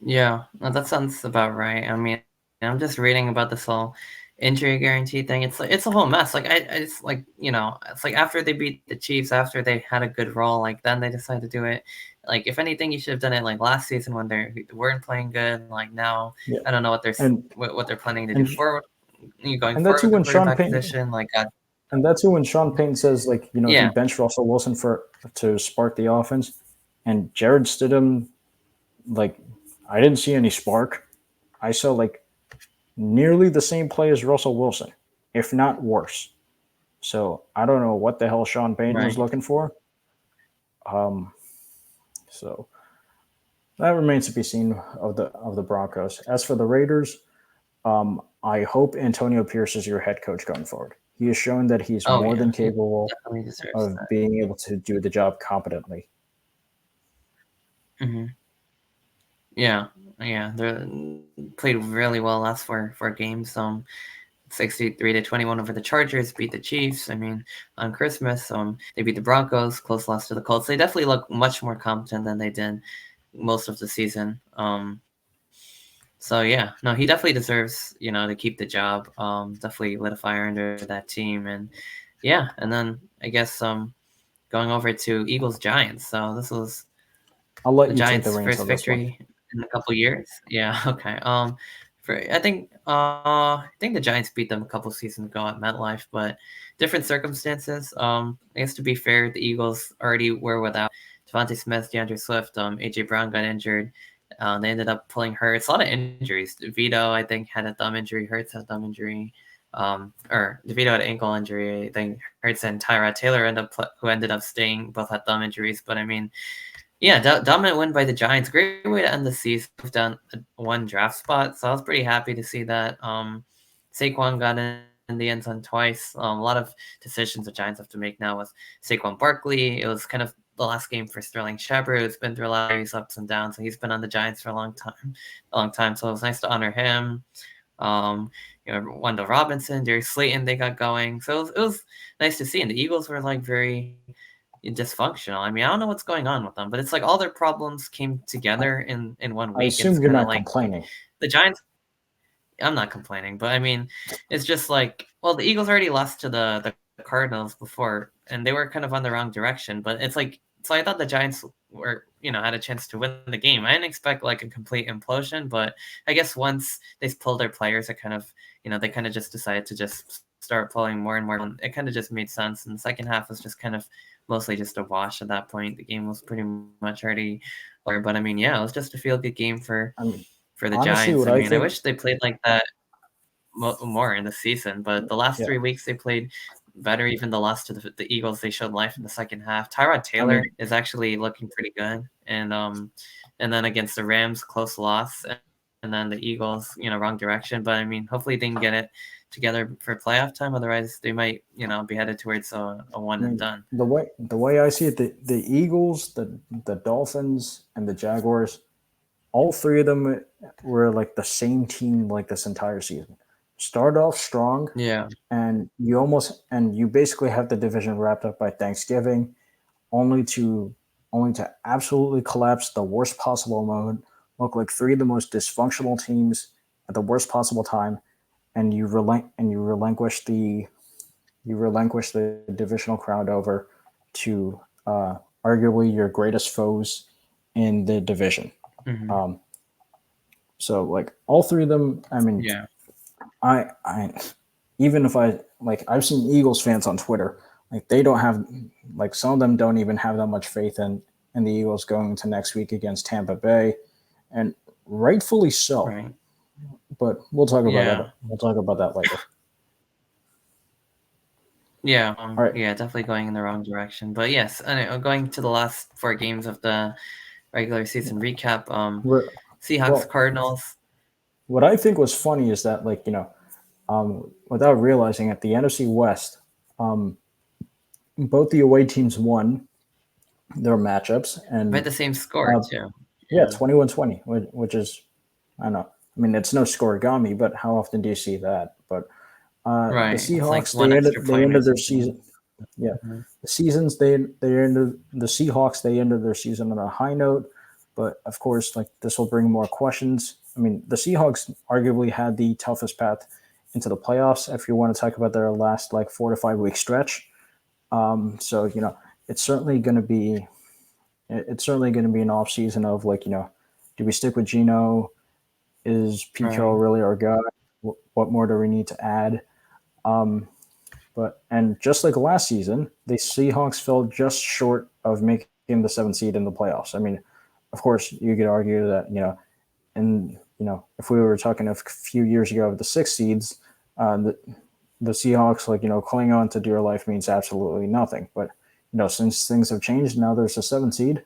Yeah, no, that sounds about right. I mean, I'm just reading about this whole injury guarantee thing. It's a whole mess. Like I just like it's like after they beat the Chiefs, after they had a good role, like then they decided to do it. Like if anything, you should have done it like last season when they weren't playing good. Like now, Yeah, I don't know and what they're planning to do and forward. You going and forward that's with who the when Sean quarterback Payton position. Like and that's who when Sean Payton says he yeah, benched Russell Wilson for to spark the offense, and Jared Stidham, like, I didn't see any spark. I saw like nearly the same play as Russell Wilson, if not worse. So I don't know what the hell Sean Payton was right. looking for. Um, so that remains to be seen of the Broncos. As for the Raiders, I hope Antonio Pierce is your head coach going forward. He has shown that he's Oh more yeah, than he capable definitely deserves of that. being able to do the job competently. Hmm. Yeah, yeah, they played really well last four games. 63-21 over the Chargers, beat the Chiefs. I mean, on Christmas, they beat the Broncos, close loss to the Colts. They definitely look much more competent than they did most of the season. So yeah, no, he definitely deserves, to keep the job. Definitely lit a fire under that team, and yeah, and then I guess going over to Eagles Giants. So this was I'll let the you take the Giants' reins first on this one. victory in a couple years. Yeah, okay. For I think the Giants beat them a couple seasons ago at MetLife, but different circumstances. I guess to be fair, the Eagles already were without Devontae Smith, DeAndre Swift. AJ Brown got injured. They ended up pulling Hurts. A lot of injuries. Vito, I think, had a thumb injury. Hurts had a thumb injury. Or DeVito had an ankle injury. I think Hurts and Tyrod Taylor who ended up staying, both had thumb injuries. But I mean, yeah, dominant win by the Giants. Great way to end the season. Moved down one draft spot, so I was pretty happy to see that. Saquon got in the end zone twice. A lot of decisions the Giants have to make now with Saquon Barkley. It was kind of the last game for Sterling Shepard, who's been through a lot of these ups and downs. So he's been on the Giants for a long time. So it was nice to honor him. Wendell Robinson, Darius Slayton, they got going. So it was nice to see. And the Eagles were like very dysfunctional. I mean, I don't know what's going on with them, but it's like all their problems came I, together in 1 week. I And it's assume kind you're of not like complaining. the Giants. I'm not complaining, but I mean, it's just like, well, the Eagles already lost to the Cardinals before, and they were kind of on the wrong direction. But it's like, so I thought the Giants were, had a chance to win the game. I didn't expect like a complete implosion, but I guess once they pulled their players, it kind of, they kind of just decided to just split start pulling more and more. It kind of just made sense. And the second half was just kind of mostly just a wash at that point. The game was pretty much already over. But I mean, yeah, it was just a feel good game I mean, for the honestly, Giants. what I I mean, I think, wish they played like that more in the season, but the last yeah, 3 weeks they played better. Even the loss to the Eagles, they showed life in the second half. Tyrod I mean, Taylor is actually looking pretty good, and then against the Rams, close loss, and then the Eagles, wrong direction. But I mean, hopefully they can get it together for playoff time. Otherwise, they might, be headed towards a one I and mean, done. the way I see it, the Eagles, the Dolphins, and the Jaguars, all three of them were like the same team like this entire season. Start off strong, Yeah, and you basically have the division wrapped up by Thanksgiving, only to absolutely collapse the worst possible moment, look like three of the most dysfunctional teams at the worst possible time, and you relinquish the divisional crown over to arguably your greatest foes in the division. hmm Um, so like all three of them, I mean, yeah, I even if I've seen Eagles fans on Twitter, like they don't have, like some of them don't even have that much faith in the Eagles going into next week against Tampa Bay, and rightfully so. right. But we'll talk about Yeah, that. We'll talk about that later. yeah, All right. yeah, definitely going in the wrong direction. But yes, anyway, going to the last 4 games of the regular season recap. We're, Seahawks, well, Cardinals. what I think was funny is that, like, without realizing it, the NFC West, um, both the away teams won their matchups, We had and the same score uh, too. yeah, Yeah. 21-20, which is, I don't know. I mean, it's no scoregami, but how often do you see that? But the Right. It's like Seahawks, one extra they point or ended their something. season. Yeah, Mhm. the seasons they ended the Seahawks. They ended their season on a high note, but of course, like this will bring more questions. I mean, the Seahawks arguably had the toughest path into the playoffs. If you want to talk about their last like 4 to 5 week stretch, so it's certainly going to be an off season of, like, do we stick with Geno? Is Pete Carroll Right. really our guy? What more do we need to add? Um, and just like last season, the Seahawks fell just short of making the 7th seed in the playoffs. I mean, of course, you could argue that and if we were talking a few years ago of the 6 seeds, the Seahawks, like, cling on to dear life means absolutely nothing. But since things have changed, now there's a 7th seed.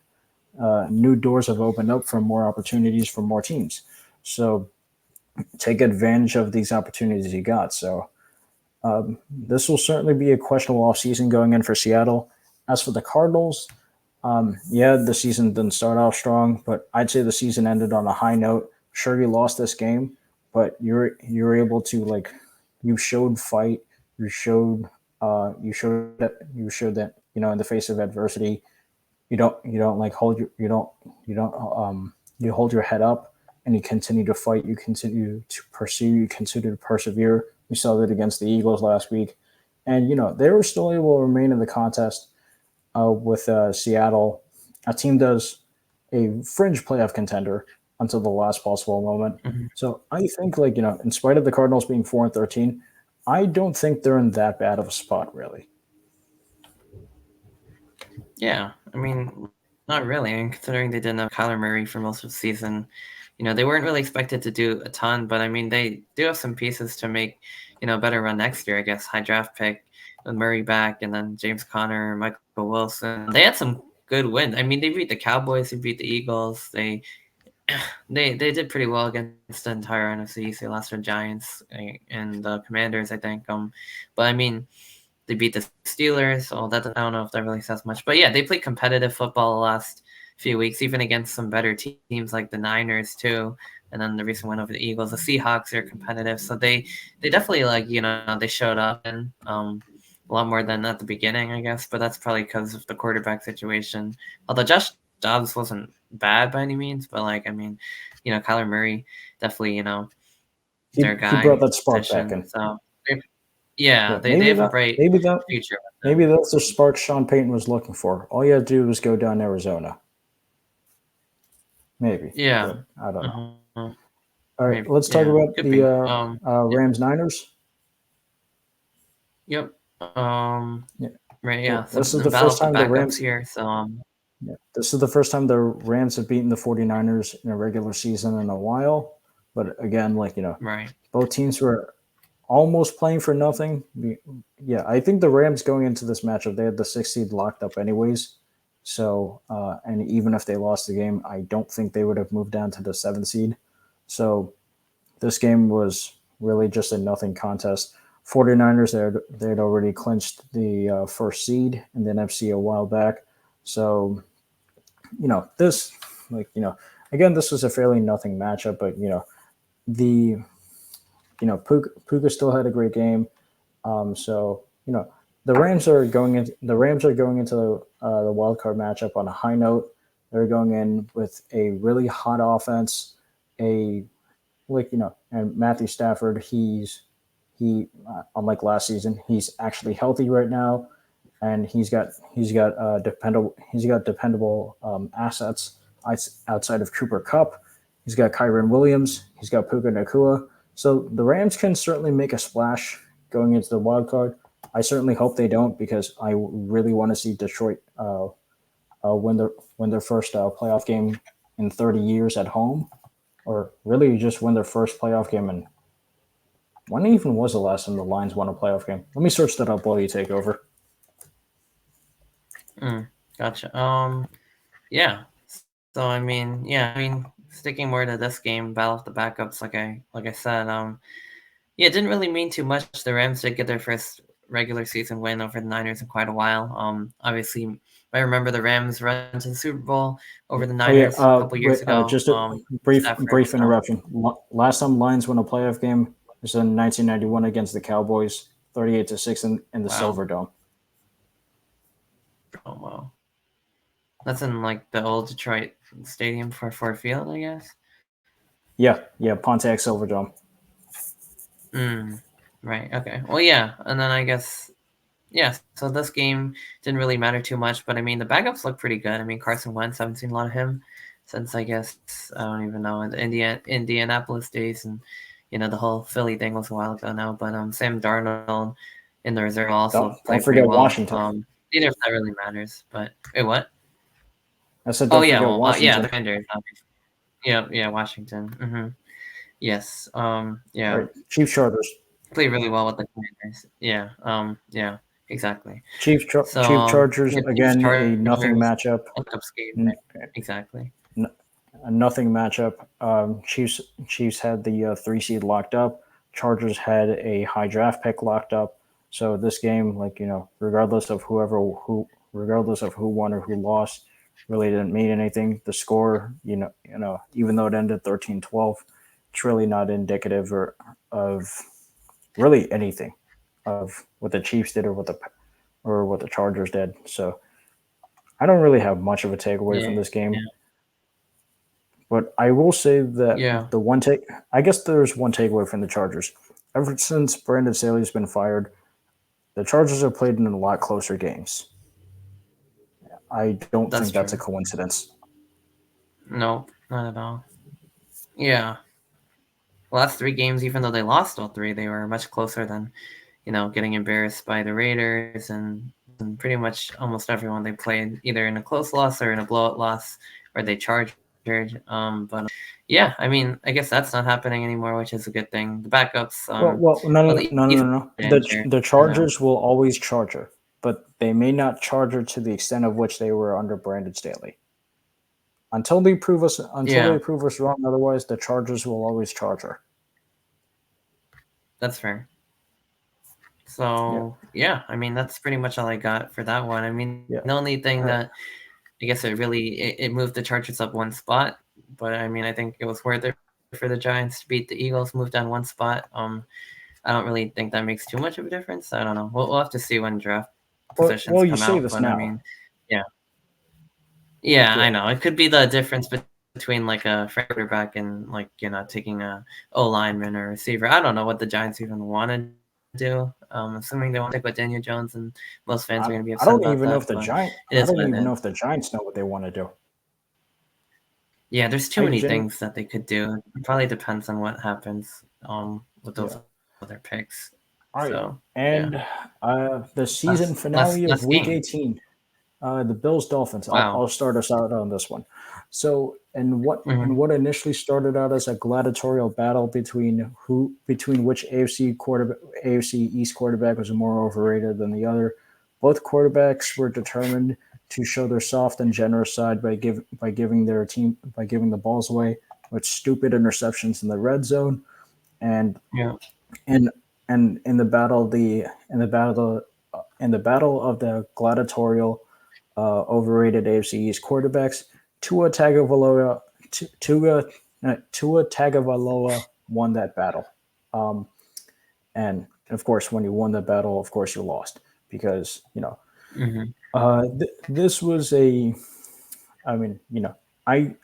New doors have opened up for more opportunities for more teams. So take advantage of these opportunities you got. So this will certainly be a questionable offseason going in for Seattle. As for the Cardinals, yeah, the season didn't start off strong, but I'd say the season ended on a high note. Sure, you lost this game, but you're able to, like, you showed fight. You showed that in the face of adversity, you don't like hold your you don't you hold your head up, and you continue to fight. You continue to pursue. You continue to persevere. We saw that against the Eagles last week, and they were still able to remain in the contest with Seattle, a team does a fringe playoff contender until the last possible moment. Mhm. So I think, like, in spite of the Cardinals being 4-13, I don't think they're in that bad of a spot, really. Yeah. I mean, not really. I mean, considering they didn't have Kyler Murray for most of the season, they weren't really expected to do a ton, but I mean, they do have some pieces to make, a better run next year, I guess. High draft pick with Murray back, and then James Conner, Michael Wilson. They had some good wins. I mean, they beat the Cowboys, they beat the Eagles. They did pretty well against the entire NFC East. They lost to the Giants and the Commanders, I think. But I mean, they beat the Steelers, so that I don't know if that really says much. But yeah, they played competitive football the last few weeks, even against some better teams like the Niners too. And then the recent win over the Eagles. The Seahawks are competitive, so they definitely, like, they showed up and a lot more than at the beginning, I guess. But that's probably because of the quarterback situation. Although Josh Dobbs wasn't bad by any means, but like, I mean, Kyler Murray definitely, is their He guy brought that spark back position. in. So yeah, Yeah, they have a bright maybe that future with maybe them. that's the spark Sean Payton was looking for. All you had to do was go down Arizona, maybe, Yeah. but I don't know. Uh-huh. All right, Maybe. let's talk Yeah. about Could the be. Yeah. Rams Niners. Yep. Yeah, Right. yeah. Yeah. So This is the battle first of the time the backups Rams. here. So Yeah, this is the first time the Rams have beaten the 49ers in a regular season in a while. But again, right. both teams were almost playing for nothing. Yeah, I think the Rams going into this matchup, they had the 6th seed locked up anyways. So, and even if they lost the game, I don't think they would have moved down to the 7th seed. So this game was really just a nothing contest. 49ers, they'd already clinched the first seed in the NFC a while back. So, this, again, this was a fairly nothing matchup, but, the, Puka still had a great game. So the Rams are going into the wild card matchup on a high note. They're going in with a really hot offense, a and Matthew Stafford. He unlike last season, he's actually healthy right now, and he's got dependable assets outside of Cooper Cup. He's got Kyron Williams. He's got Puka Nakua. So the Rams can certainly make a splash going into the wild card. I certainly hope they don't because I really want to see Detroit win their first playoff game in 30 years at home, or really just win their first playoff game. And when even was the last time the Lions won a playoff game? Let me search that up while you take over. Gotcha. Yeah. So sticking more to this game, battle of the backups, like I said, yeah, it didn't really mean too much. The Rams did get their first regular season win over the Niners in quite a while. Obviously, I remember the Rams run to the Super Bowl over the Oh yeah, Niners a couple years ago. just a Stafford. brief interruption. Last time Lions won a playoff game was in 1991 against the Cowboys, 38-6 in the Wow. Silver Dome. Oh wow. That's in like the old Detroit Stadium for Ford Field, I guess. Yeah, Pontiac Silver Dome. Right. Okay. Well, yeah, and then I guess yeah. So this game didn't really matter too much, but I mean the backups look pretty good. I mean Carson Wentz, I haven't seen a lot of him since I guess I don't even know in the Indianapolis days, and the whole Philly thing was a while ago now. But Sam Darnold in the reserve also Don't played pretty forget well. Washington. Neither if that really matters, but wait, what? I said Oh don't yeah, forget well yeah, Washington. the Commanders, obviously. Yeah, Washington. Yes. All Yeah, right, Chiefs Chargers. played really well with the Commanders. Yeah. Yeah. Exactly. So Chiefs Chargers yeah, Chiefs again, a nothing Chargers matchup. pickups game. N- Exactly. a nothing matchup. Chiefs had the 3 seed locked up. Chargers had a high draft pick locked up. So this game, regardless of who won or who lost, really didn't mean anything. The score, even though it ended 13-12, it's really not indicative of really anything of what the Chiefs did or what the Chargers did. So I don't really have much of a takeaway Yeah. from this game. Yeah. But I will say that Yeah. I guess there's one takeaway from the Chargers. Ever since Brandon Staley's been fired, the Chargers have played in a lot closer games. I don't That's think that's a true. coincidence. No, not at all. Yeah. Last three games, even though they lost all three, they were much closer than getting embarrassed by the Raiders and pretty much almost everyone they played either in a close loss or in a blowout loss or they charged. But yeah, I mean, I guess that's not happening anymore, which is a good thing. The backups, No, well, no, no, no, even no, no. manager, The Chargers will always charge her, but they may not charge her to the extent of which they were under Brandon Staley. Until yeah, they prove us wrong, otherwise the Chargers will always charge her. that's fair. Yeah, So yeah, I mean, that's pretty much all I got for that one. I mean, yeah. the only thing All right. that I guess it moved the Chargers up one spot, but I mean, I think it was worth it for the Giants to beat the Eagles, move down one spot. I don't really think that makes too much of a difference. I don't know. We'll have to see when draft positions Well, you come say out, this but I now. mean, yeah, yeah, I Yeah, know it could be the difference between like a quarterback and like taking a O lineman or receiver. I don't know what the Giants even want to do. Assuming they want to take with Daniel Jones, and most fans are going to be I upset don't about even know that, if the but Giant. it I is don't what even it know is. if the Giants know what they want to do. Yeah, there's too I many gen. things that they could do. It probably depends on what happens with those Yeah, other picks. All right, So yeah, and the season last finale of last Week game. 18, the Bills Dolphins. Wow. I'll start us out on this one. So, Hmm. what initially started out as a gladiatorial battle between which AFC East quarterback was more overrated than the other, both quarterbacks were determined to show their soft and generous side by giving the balls away with stupid interceptions in the red zone, and Yeah. and and in the battle of the gladiatorial overrated AFC East quarterbacks, Tua Tagovailoa Tua Tagovailoa won that battle. Um, and of course, when you won the battle, of course you lost because Hmm. this was a. I mean, I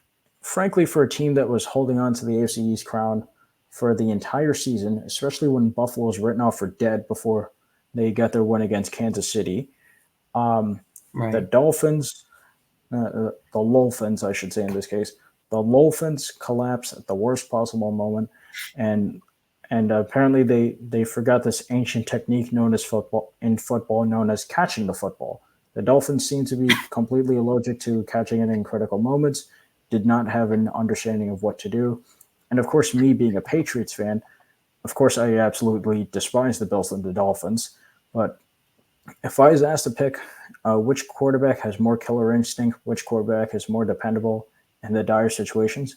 frankly, for a team that was holding on to the AFC East crown for the entire season, especially when Buffalo was written off for dead before they got their win against Kansas City, um, the Right. Dolphins, the Dolphins, I should say in this case, the Dolphins collapsed at the worst possible moment, and apparently they forgot this ancient technique known as football, known as catching the football. The Dolphins seem to be completely allergic to catching it in critical moments, did not have an understanding of what to do. And of course, me being a Patriots fan, of course, I absolutely despise the Bills and the Dolphins. But if I was asked to pick which quarterback has more killer instinct, which quarterback is more dependable in the dire situations,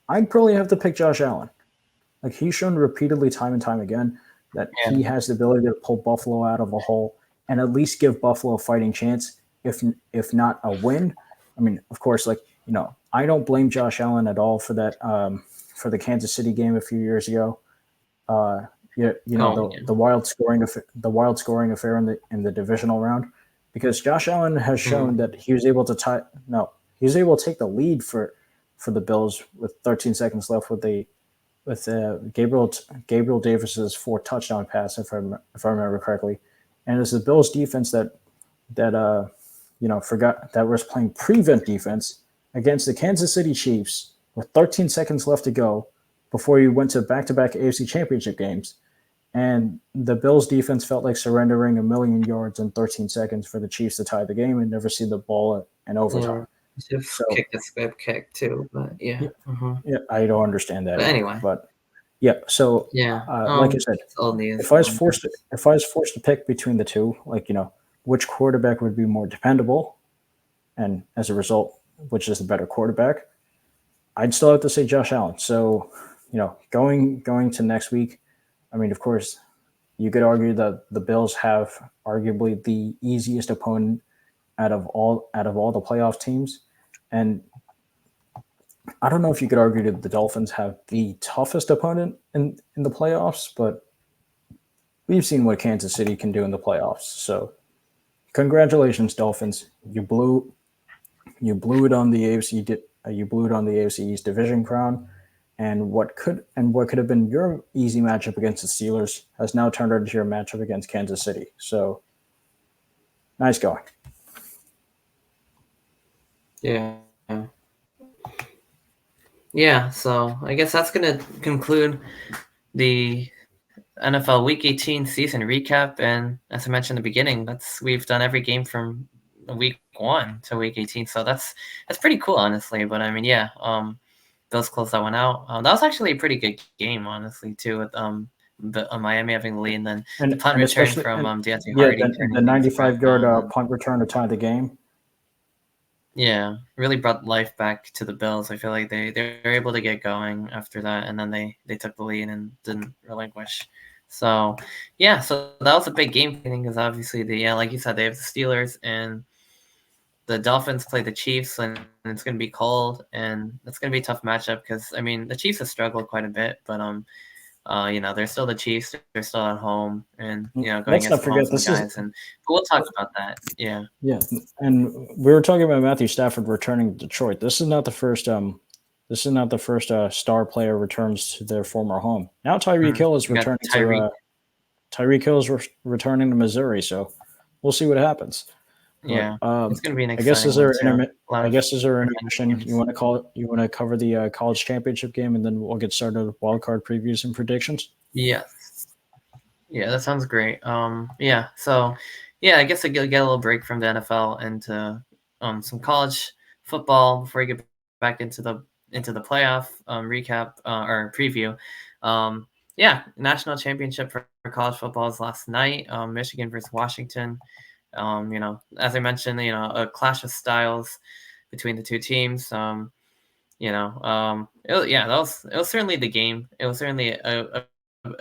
I'd probably have to pick Josh Allen. Like he's shown repeatedly, time and time again, that he Yeah. has the ability to pull Buffalo out of a hole and at least give Buffalo a fighting chance, if not a win. I mean, of course, I don't blame Josh Allen at all for that for the Kansas City game a few years ago. Oh The wild scoring affair in the divisional round, because Josh Allen has yeah. shown that he was able to tie no he was able to take the lead for the Bills with 13 seconds left with Gabriel Davis's 4 touchdown pass, if I remember correctly, and it's the Bills defense that forgot that was playing prevent defense against the Kansas City Chiefs with 13 seconds left to go before you went to back-to-back AFC Championship games, and the Bills defense felt like surrendering a million yards in 13 seconds for the Chiefs to tie the game and never see the ball in Yeah. overtime. You should have So kicked the squib kick too, but yeah. yeah, Hmm. yeah, I don't understand that But either. anyway, But yeah, so yeah. like I said, It's old news. if I was forced to, if I was forced to pick between the two, which quarterback would be more dependable, and as a result, which is the better quarterback, I'd still have to say Josh Allen. So, going to next week, I mean, of course, you could argue that the Bills have arguably the easiest opponent out of all the playoff teams, and I don't know if you could argue that the Dolphins have the toughest opponent in the playoffs, but we've seen what Kansas City can do in the playoffs. So, congratulations, Dolphins! You blew it on the AFC East division crown, and what could have been your easy matchup against the Steelers has now turned into your matchup against Kansas City. So nice going. Yeah. Yeah. So I guess that's gonna conclude the NFL Week 18 season recap. And as I mentioned in the beginning, we've done every game from week 1 to week 18. So that's pretty cool, honestly. But I mean, yeah, Bills closed that one out. That was actually a pretty good game, honestly, too, with Miami having the lead, and then the punt And return especially from and Deontay yeah, Hardy the turning things 95-yard around, and punt return to tie the game. yeah, really brought life back to the Bills. I feel like they were able to get going after that, and then they took the lead and didn't relinquish. So yeah, so that was a big game thing because obviously like you said, they have the Steelers and the Dolphins play the Chiefs, and it's going to be cold, and it's going to be a tough matchup because I mean the Chiefs have struggled quite a bit, but they're still the Chiefs, they're still at home, and going Let's against not the forget homes and the this is guys, and but we'll talk about that. Yeah, yeah, and we were talking about Matthew Stafford returning to Detroit. This is not the first star player returns to their former home. Now we got Tyreek. Tyreek Hill is returning to Missouri, so we'll see what happens. But Yeah, it's going to be an I guess exciting one too. A lot I of guess is there revenge intermission? games. You want to cover the college championship game, and then we'll get started with wild card previews and predictions. Yes. Yeah, that sounds great. Yeah, so yeah, I guess I get a little break from the NFL into some college football before we get back into the playoff recap or preview. Yeah, national championship for college football is last night. Michigan versus Washington. As I mentioned, a clash of styles between the two teams. Yeah, it was certainly the game. It was certainly a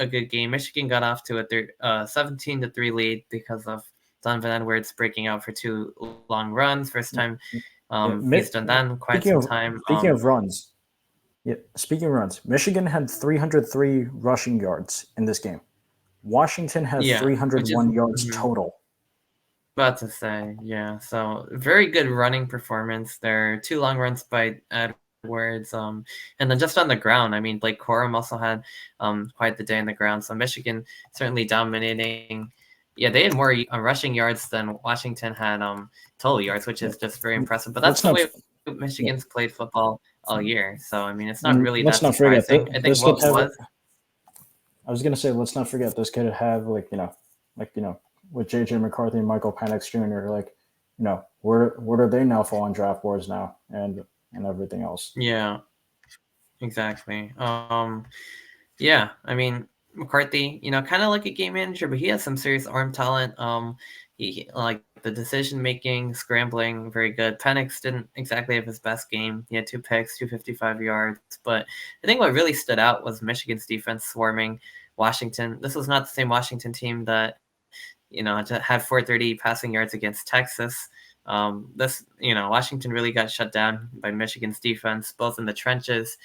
good game. Michigan got off to a 17-3 lead because of Donovan Edwards breaking out for two long runs. First Yeah, time yeah. he's done that in quite some time. Speaking of runs, yeah. Speaking of runs, Michigan had 303 rushing yards in this game. Washington had Yeah, which is 301 yards total. about to say, yeah. So very good running performance there. Two long runs by Edwards. And then just on the ground, I mean, Blake Corum also had quite the day in the ground. So Michigan certainly dominating. Yeah, they had more rushing yards than Washington had total yards, which Yeah. is just very impressive. But that's Let's the not way Michigan's yeah. played football all year. So I mean, it's not And really let's that not forget surprising. that I think this could what have. was I was gonna say, let's not forget this could have with JJ McCarthy and Michael Penix Jr. Where do they now fall on draft boards now and everything else. yeah, exactly. Yeah, I mean McCarthy, kind of like a game manager, but he has some serious arm talent. He like the decision making, scrambling, very good. Penix didn't exactly have his best game. He had two picks, 255 yards, but I think what really stood out was Michigan's defense swarming Washington. This was not the same Washington team that had 430 passing yards against Texas. Washington really got shut down by Michigan's defense, both in the trenches,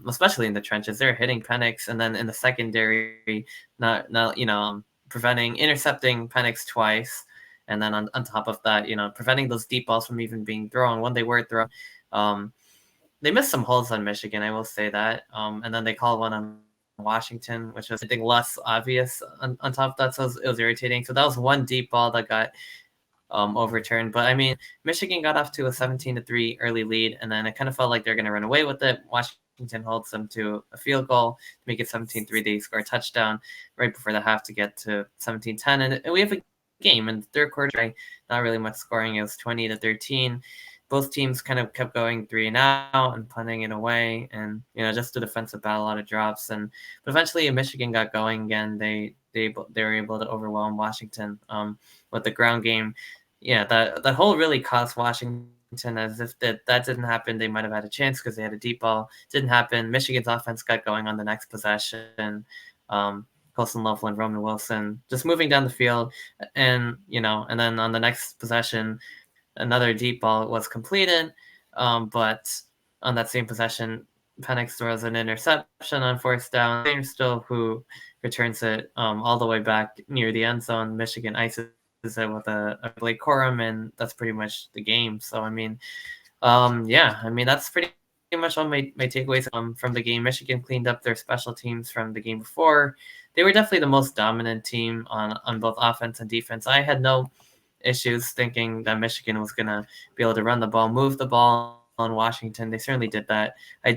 especially in the trenches. They're hitting Penix, and then in the secondary, not intercepting Penix twice, and then on top of that, preventing those deep balls from even being thrown. When they were thrown, um, they missed some holes on Michigan, I will say that. And then they called one on Washington, which was, I think, less obvious on top of that. So it was irritating. So that was one deep ball that got overturned. But I mean, Michigan got off to a 17-3 early lead, and then it kind of felt like they're going to run away with it. Washington holds them to a field goal to make it 17-3. They score a touchdown right before the half to get to 17-10, and we have a game in the third quarter. Not really much scoring. It was 20-13. Both teams kind of kept going 3-and-out and punting it away, and just a defensive battle, a lot of drops, but eventually Michigan got going again. They were able to overwhelm Washington with the ground game. Yeah, that hole really cost Washington. As if that didn't happen, they might have had a chance because they had a deep ball. Didn't happen. Michigan's offense got going on the next possession. Colson Loveland, Roman Wilson, just moving down the field, and then on the next possession, another deep ball was completed, but on that same possession, Penix throws an interception on fourth down. Still, who returns it all the way back near the end zone. Michigan ices it with a Blake Corum, and that's pretty much the game. So I mean, yeah, I mean that's pretty much all my takeaways from the game. Michigan cleaned up their special teams from the game before. They were definitely the most dominant team on both offense and defense. I had no issues thinking that Michigan was going to be able to run the ball, move the ball on Washington. They certainly did that. I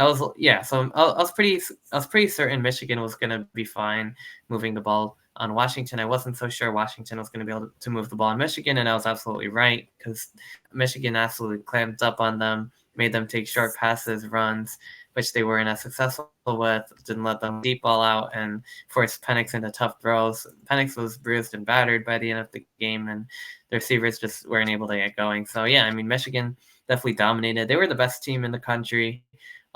was yeah. So I was pretty certain Michigan was going to be fine moving the ball on Washington. I wasn't so sure Washington was going to be able to move the ball on Michigan, and I was absolutely right because Michigan absolutely clamped up on them, made them take short passes, runs, which they weren't as successful with, didn't let them deep ball out, and forced Penix into tough throws. Penix was bruised and battered by the end of the game, and the receivers just weren't able to get going. So, yeah, I mean, Michigan definitely dominated. They were the best team in the country.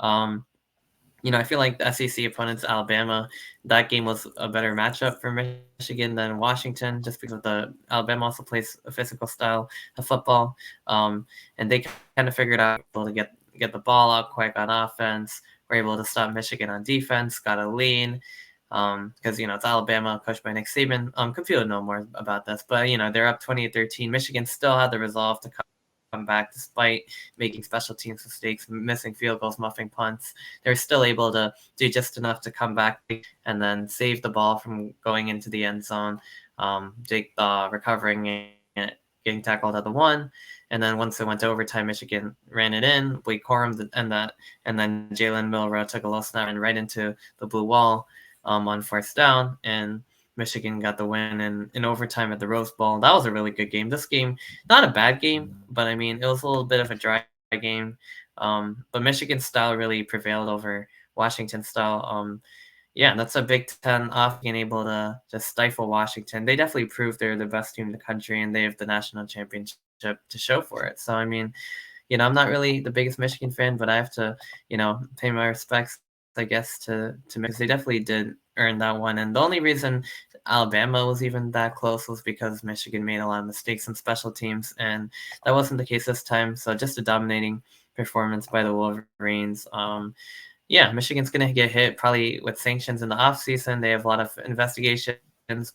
I feel like the SEC opponents, Alabama, that game was a better matchup for Michigan than Washington, just because of the Alabama also plays a physical style of football, and they kind of figured out able to get the ball out quick on offense. Were able to stop Michigan on defense, got a lead. Because it's Alabama, coached by Nick Saban. Computer would know more about this, but they're up 20-13. Michigan still had the resolve to come back despite making special teams mistakes, missing field goals, muffing punts. They're still able to do just enough to come back and then save the ball from going into the end zone. Jake recovering it, getting tackled at the one, and then once it went to overtime, Michigan ran it in. Blake Corum and then Jalen Milrow took a low snap and right into the blue wall. on fourth down, and Michigan got the win in overtime at the Rose Bowl. That was a really good game. This game, not a bad game, but I mean, it was a little bit of a dry game. But Michigan's style really prevailed over Washington's style. Yeah, that's a Big Ten off being able to just stifle Washington. They definitely proved they're the best team in the country, and they have the national championship to show for it. So, I mean, I'm not really the biggest Michigan fan, but I have to, pay my respects, I guess, to because they definitely did earn that one. And the only reason Alabama was even that close was because Michigan made a lot of mistakes on special teams, and that wasn't the case this time. So just a dominating performance by the Wolverines. Yeah, Michigan's going to get hit probably with sanctions in the offseason. They have a lot of investigations,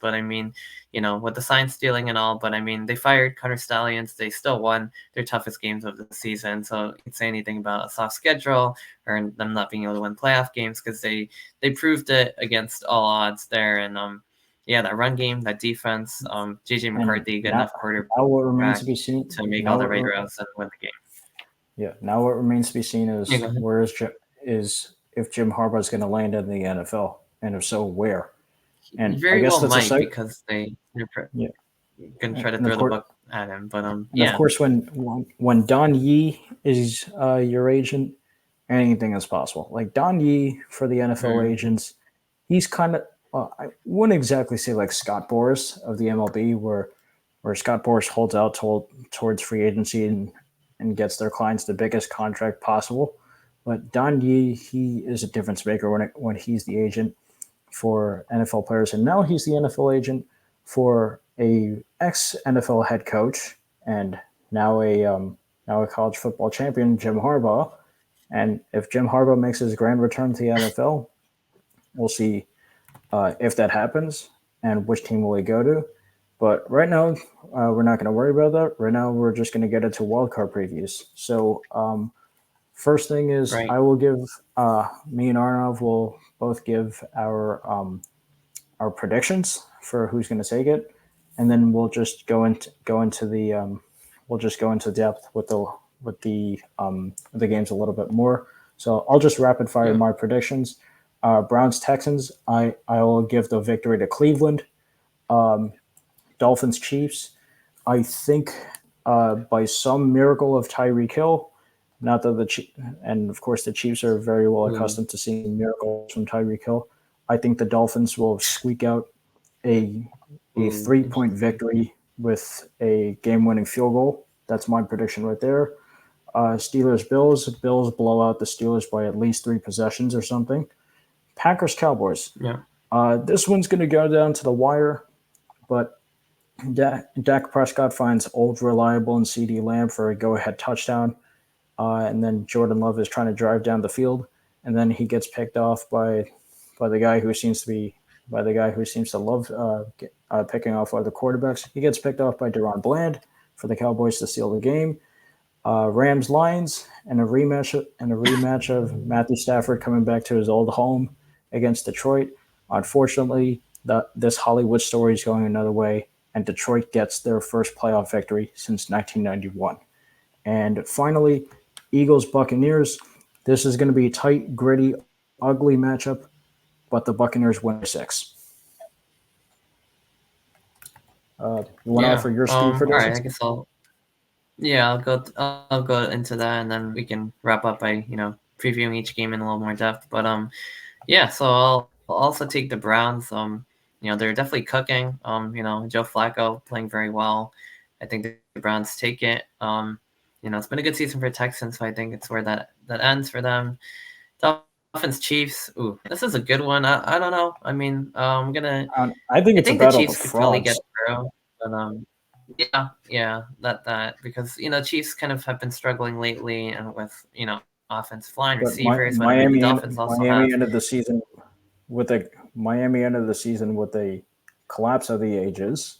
but I mean, with the sign stealing and all, but I mean, they fired Connor Stallions. They still won their toughest games of the season. So you could say anything about a soft schedule or them not being able to win playoff games because they proved it against all odds there. And yeah, that run game, that defense, JJ McCarthy, good enough quarterback now what remains to be seen to make all the right routes and win the game. Yeah. Now what remains to be seen is Yeah, is if Jim Harbaugh is going to land in the NFL, and if so, where. And I very guess well that's a might site. because they're Yeah. going to try to And of throw the course, book at him. But and of yeah, course, when Don Yee is your agent, anything is possible. Like Don Yee for the NFL agents, he's kind of I wouldn't exactly say like Scott Boras of the MLB, where Scott Boras holds out towards free agency and gets their clients the biggest contract possible. But Don Yee, he is a difference maker when he's the agent for NFL players, and now he's the NFL agent for a ex NFL head coach and now a college football champion, Jim Harbaugh. And if Jim Harbaugh makes his grand return to the NFL, we'll see if that happens and which team will he go to. But right now, we're not going to worry about that. Right now, we're just going to get into wildcard previews. So, first thing is, right. I will give me and Arnav will both give our predictions for who's going to take it, and then we'll just go into the we'll just go into depth with the games a little bit more. So I'll just rapid fire my predictions. Browns Texans. I will give the victory to Cleveland. Dolphins Chiefs. I think by some miracle of Tyreek Hill, not that and of course the Chiefs are very well accustomed to seeing miracles from Tyreek Hill. I think the Dolphins will squeak out a 3-point victory with a game-winning field goal. That's my prediction right there. Steelers Bills. Bills blow out the Steelers by at least 3 possessions or something. Packers Cowboys. Yeah. This one's going to go down to the wire, but Dak Prescott finds old reliable and CD Lamb for a go-ahead touchdown, and then Jordan Love is trying to drive down the field, and then he gets picked off by the guy who seems to love picking off other quarterbacks. He gets picked off by Deron Bland for the Cowboys to steal the game. Rams Lions and a rematch of Matthew Stafford coming back to his old home against Detroit. Unfortunately, this Hollywood story is going another way, and Detroit gets their first playoff victory since 1991. And finally, Eagles Buccaneers. This is going to be a tight, gritty, ugly matchup, but the Buccaneers win 6. You want to offer your speed All right. predictions? I guess I'll go into that, and then we can wrap up by previewing each game in a little more depth. But yeah. So I'll also take the Browns. They're definitely cooking. Joe Flacco playing very well. I think the Browns take it. It's been a good season for Texans, so I think it's where that ends for them. Dolphins Chiefs. Ooh, this is a good one. I don't know. I mean, I think it's a the battle Chiefs of could probably get frauds. through, but yeah, that because Chiefs kind of have been struggling lately, and with offense flying But receivers, but I mean the Dolphins also have. Miami ended the season with a collapse of the ages,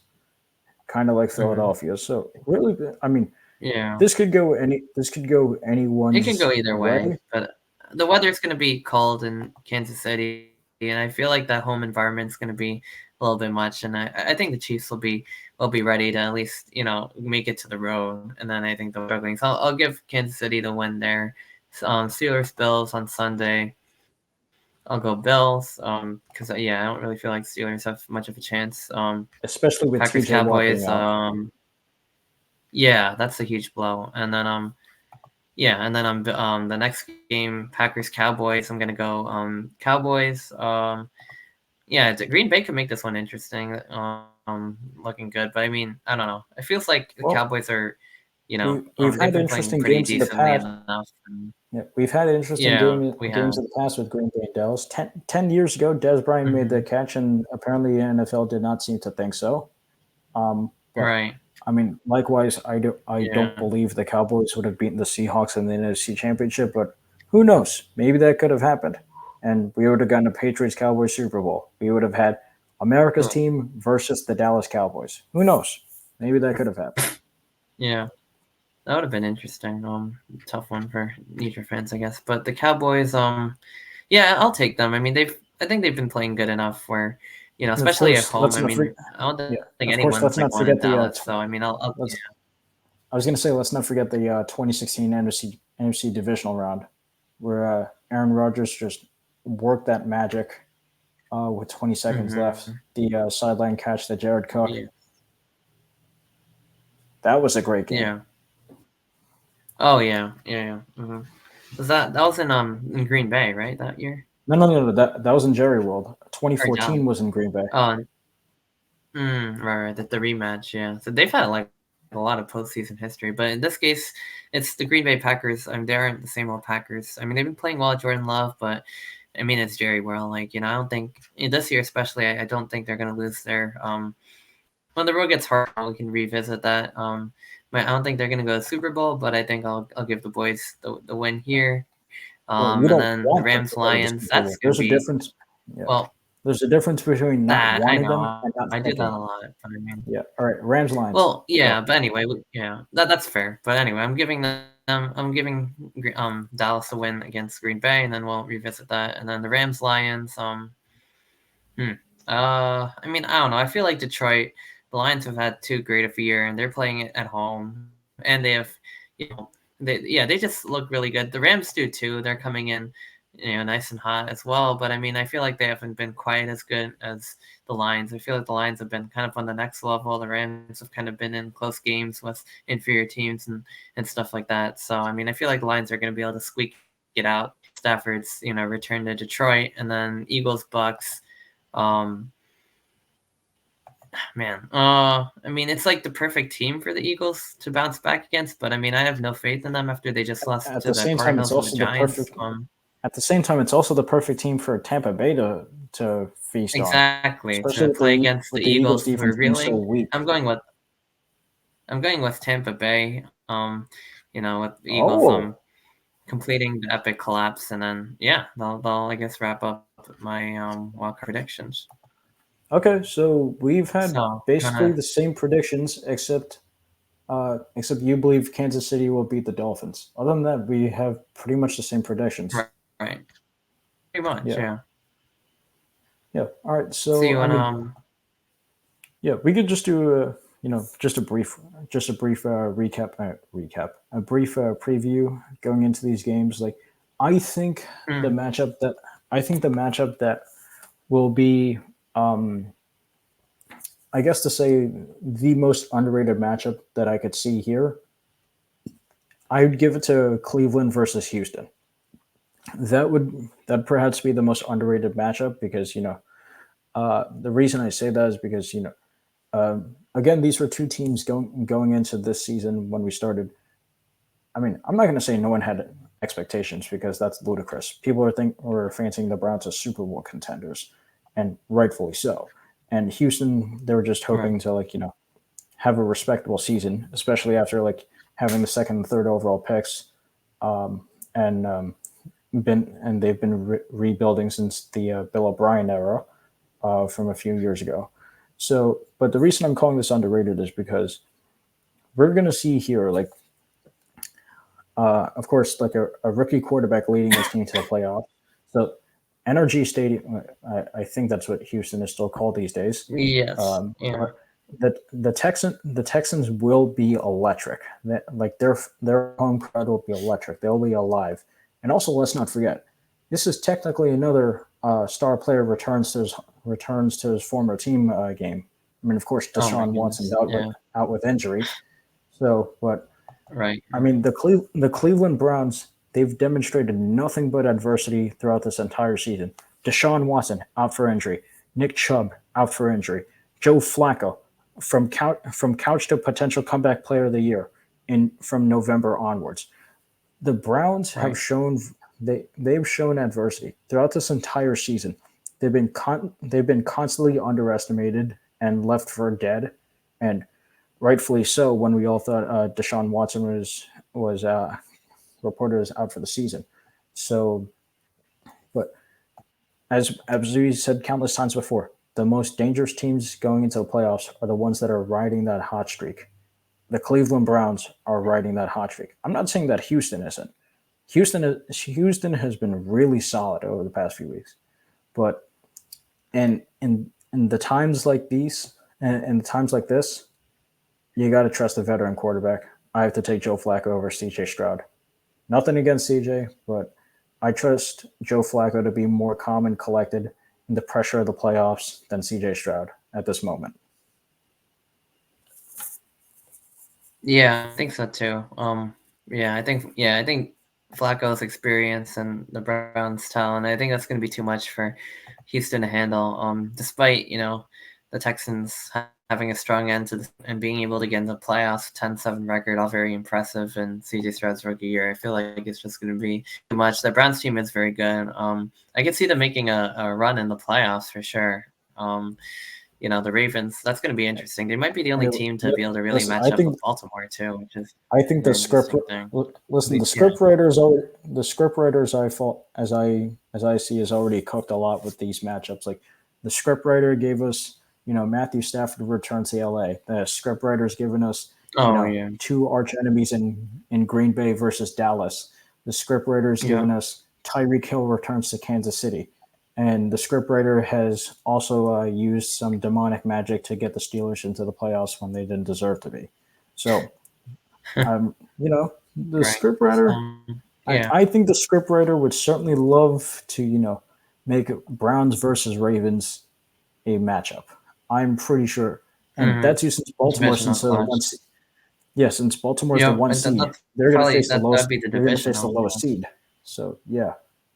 kind of like Philadelphia. So really, I mean, Yeah, this could go it can go anyone's either way, way. but the weather's going to be cold in Kansas City, and I feel like that home environment's going to be a little bit much, and I think the Chiefs will be ready to at least make it to the road, and then I think they're struggling. So I'll give Kansas City the win there. Steelers Bills on Sunday. I'll go Bills. Because yeah, I don't really feel like Steelers have much of a chance. especially with Packers TJ Watt being Cowboys. out. Yeah, that's a huge blow. And then yeah, and then the next game, Packers Cowboys. I'm gonna go Cowboys. Yeah, Green Bay could make this one interesting. Looking good, but I mean, I don't know. It feels like the Well, Cowboys are, we've they've had been playing interesting pretty games in the decently past. enough. And Yeah, we've had interesting yeah, we have. games in the past with Green Bay and Dallas. 10 years ago, Des Bryant made the Mhm. catch, and apparently the NFL did not seem to think so. But Right. I mean, likewise, I don't Yeah. believe the Cowboys would have beaten the Seahawks in the NFC Championship, but who knows? Maybe that could have happened, and we would have gotten a Patriots Cowboys Super Bowl. We would have had America's Well, team versus the Dallas Cowboys. Who knows? Maybe that could have happened. yeah. That would have been interesting. Tough one for neutral fans, I guess. But the Cowboys, yeah, I'll take them. I mean, I think they've been playing good enough where, And of especially at course, home. I mean, I don't think of course, anyone's let's like not won in forget the Dallas. So I mean, let's. I was going to say, let's not forget the 2016 NFC divisional round, where Aaron Rodgers just worked that magic with 20 seconds left. Mm-hmm. The sideline catch that Jared Cook. Yeah. That was a great game. Yeah. Oh yeah. Yeah. Mm-hmm. That was in Green Bay, right, that year? No. That was in Jerry World. Or Dallas? 2014 was in Green Bay. Oh, right. The rematch. Yeah. So they've had like a lot of postseason history, but in this case, it's the Green Bay Packers. I mean, they aren't the same old Packers. I mean, they've been playing well, Jordan Love, but I mean, it's Jerry World. Like, I don't think this year, especially, I don't think they're gonna lose their when the road gets hard, we can revisit that. But I don't think they're gonna go to Super Bowl, but I think I'll give the boys the win here. Well, you And don't then the want them Rams to go to the Lions. Super That's Bowl. gonna There's a be difference. Yeah, well. there's a difference between not That I wanting them know. and not I do that thinking. a lot, but I mean, Yeah. All right. Rams Lions. well, yeah. Go. But anyway, yeah, that's fair. But anyway, I'm giving Dallas a win against Green Bay, and then we'll revisit that. And then the Rams Lions. I mean, I don't know. I feel like Detroit, the Lions have had too great of a year, and they're playing it at home, and they have, they just look really good. The Rams do too. They're coming in, nice and hot as well. But I mean, I feel like they haven't been quite as good as the Lions. I feel like the Lions have been kind of on the next level. The Rams have kind of been in close games with inferior teams and stuff like that. So I mean, I feel like the Lions are going to be able to squeak it out. Stafford's return to Detroit, and then Eagles Bucks. Man, I mean, it's like the perfect team for the Eagles to bounce back against, but I mean, I have no faith in them after they just lost At to the the same time, it's Cardinals and the also the Giants. perfect. At the same time, it's also the perfect team for Tampa Bay to feast on, Exactly, especially to play against the with the Eagles Eagles who are defense being so reeling. weak. I'm going with Tampa Bay. With the Eagles Oh, completing the epic collapse, and then yeah, they'll I guess wrap up my wildcard predictions. okay. So we've had So kind basically of the same predictions, except you believe Kansas City will beat the Dolphins. Other than that, we have pretty much the same predictions. right, pretty much, Yeah, yeah. yeah. All right. See So you I in mean, yeah, we could just do just a brief a brief preview going into these games. Like, I think the mm, matchup that the matchup that will be, I guess to say, the most underrated matchup that I could see here, I would give it to Cleveland versus Houston. That perhaps be the most underrated matchup because the reason I say that is because again, these were two teams going into this season when we started. I mean, I'm not going to say no one had expectations because that's ludicrous. People were fancying the Browns as Super Bowl contenders, and rightfully so. And Houston, they were just right, hoping to have a respectable season, especially after having the second and third overall picks, and they've been rebuilding since the Bill O'Brien era from a few years ago. So, but the reason I'm calling this underrated is because we're going to see here, of course, a rookie quarterback leading his team to the playoff. So, Energy Stadium, I think that's what Houston is still called these days. yes, yeah. But the Texans will be electric. Their home crowd will be electric. They'll be alive. And also, let's not forget, this is technically another star player returns to his former team game. I mean, of course, Oh my Deshaun Watson's goodness. Yeah. out with injury. So, but Right. I mean, the Cleveland Browns, they've demonstrated nothing but adversity throughout this entire season. Deshaun Watson out for injury, Nick Chubb out for injury, Joe Flacco from couch to potential comeback player of the year in from November onwards. The Browns have Right. shown they've shown adversity throughout this entire season. They've been constantly underestimated and left for dead, and rightfully so when we all thought Deshaun Watson was reported as out for the season. So, but as we said countless times before, the most dangerous teams going into the playoffs are the ones that are riding that hot streak. The Cleveland Browns are riding that hot streak. I'm not saying that Houston isn't. Houston has been really solid over the past few weeks, but in the times like these and in the times like this, you got to trust the veteran quarterback. I have to take Joe Flacco over CJ Stroud. Nothing against CJ, but I trust Joe Flacco to be more calm and collected in the pressure of the playoffs than CJ Stroud at this moment. Yeah, I think so too. I think Flacco's experience and the Browns' talent, I think that's going to be too much for Houston to handle. Despite the Texans having a strong end to and being able to get into the playoffs, 10-7 record, all very impressive. And CJ Stroud's rookie year, I feel like it's just going to be too much. The Browns team is very good. I could see them making a run in the playoffs for sure. The Ravens, that's going to be interesting. They might be the only team to be able to really Listen, match up with Baltimore too, which is I think an the script. interesting thing. Listen, the script writers as I see is already cooked a lot with these matchups. Like the script writer gave us, Matthew Stafford returns to LA. The script writer's given us, Oh yeah, two arch enemies in Green Bay versus Dallas. The script writer's yeah, given us Tyreek Hill returns to Kansas City. And the scriptwriter has also used some demonic magic to get the Steelers into the playoffs when they didn't deserve to be. So, the right. scriptwriter, Yeah, I think the scriptwriter would certainly love to, make Browns versus Ravens a matchup. I'm pretty sure. And mm-hmm. that's you since Baltimore, Divisional since the clash. one seed. Yeah, since Baltimore's the Yep, one and seed, that's probably that'd be the they're going to face the divisional. lowest seed. So, yeah,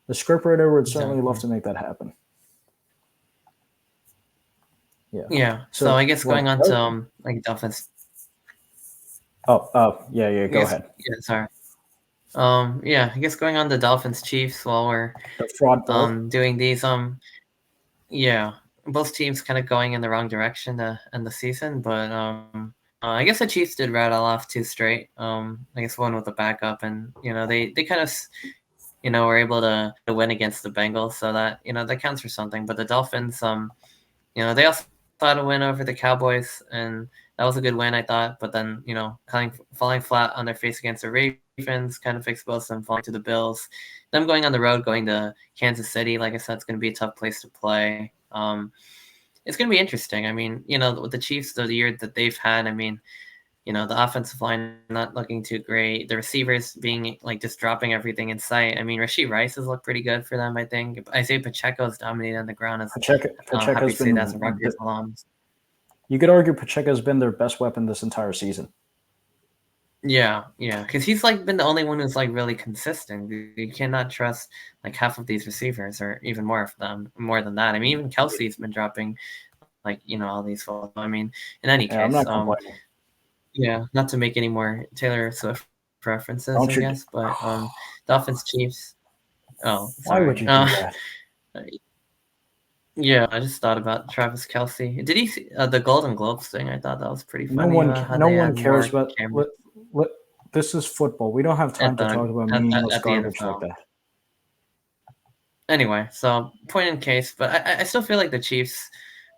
the scriptwriter would certainly love Exactly. to make that happen. Yeah. Yeah. So So, I guess going well, on to like Dolphins. yeah. I Go guess ahead. yeah. Sorry. I guess going on to Dolphins Chiefs while we're The fraud bowl. doing these yeah, both teams kind of going in the wrong direction to end the season, but I guess the Chiefs did rattle off two straight. I guess one with a backup, and they kind of were able to win against the Bengals, so that that counts for something. But the Dolphins, they also had a win over the Cowboys, and that was a good win, I thought. But then falling flat on their face against the Ravens kind of exposed them falling to the Bills. Them going on the road, going to Kansas City, like I said, it's going to be a tough place to play. It's going to be interesting. I mean, with the Chiefs, the year that they've had, I mean, the offensive line not looking too great. The receivers being just dropping everything in sight. I mean, Rashee Rice has looked pretty good for them, I think. Isaiah Pacheco's dominated on the ground. Happy Pacheco's to say been. that as a Rutgers alum. You could argue Pacheco's been their best weapon this entire season. Yeah, because he's been the only one who's really consistent. You cannot trust half of these receivers, or even more of them, more than that. I mean, even Kelsey's been dropping all these falls. I mean, in any Yeah, I'm case, not complaining. yeah, not to make any more Taylor Swift references, I Don't you? guess, but Dolphins Chiefs. Oh, Why would sorry. you do that? Yeah, I just thought about Travis Kelsey. Did he see the Golden Globes thing? I thought that was pretty funny about how No they one had cares more about. cameras This is football. We don't have time at to the talk about at, meaningless at the garbage like NFL. that. Anyway, so point in case, but I still feel like the Chiefs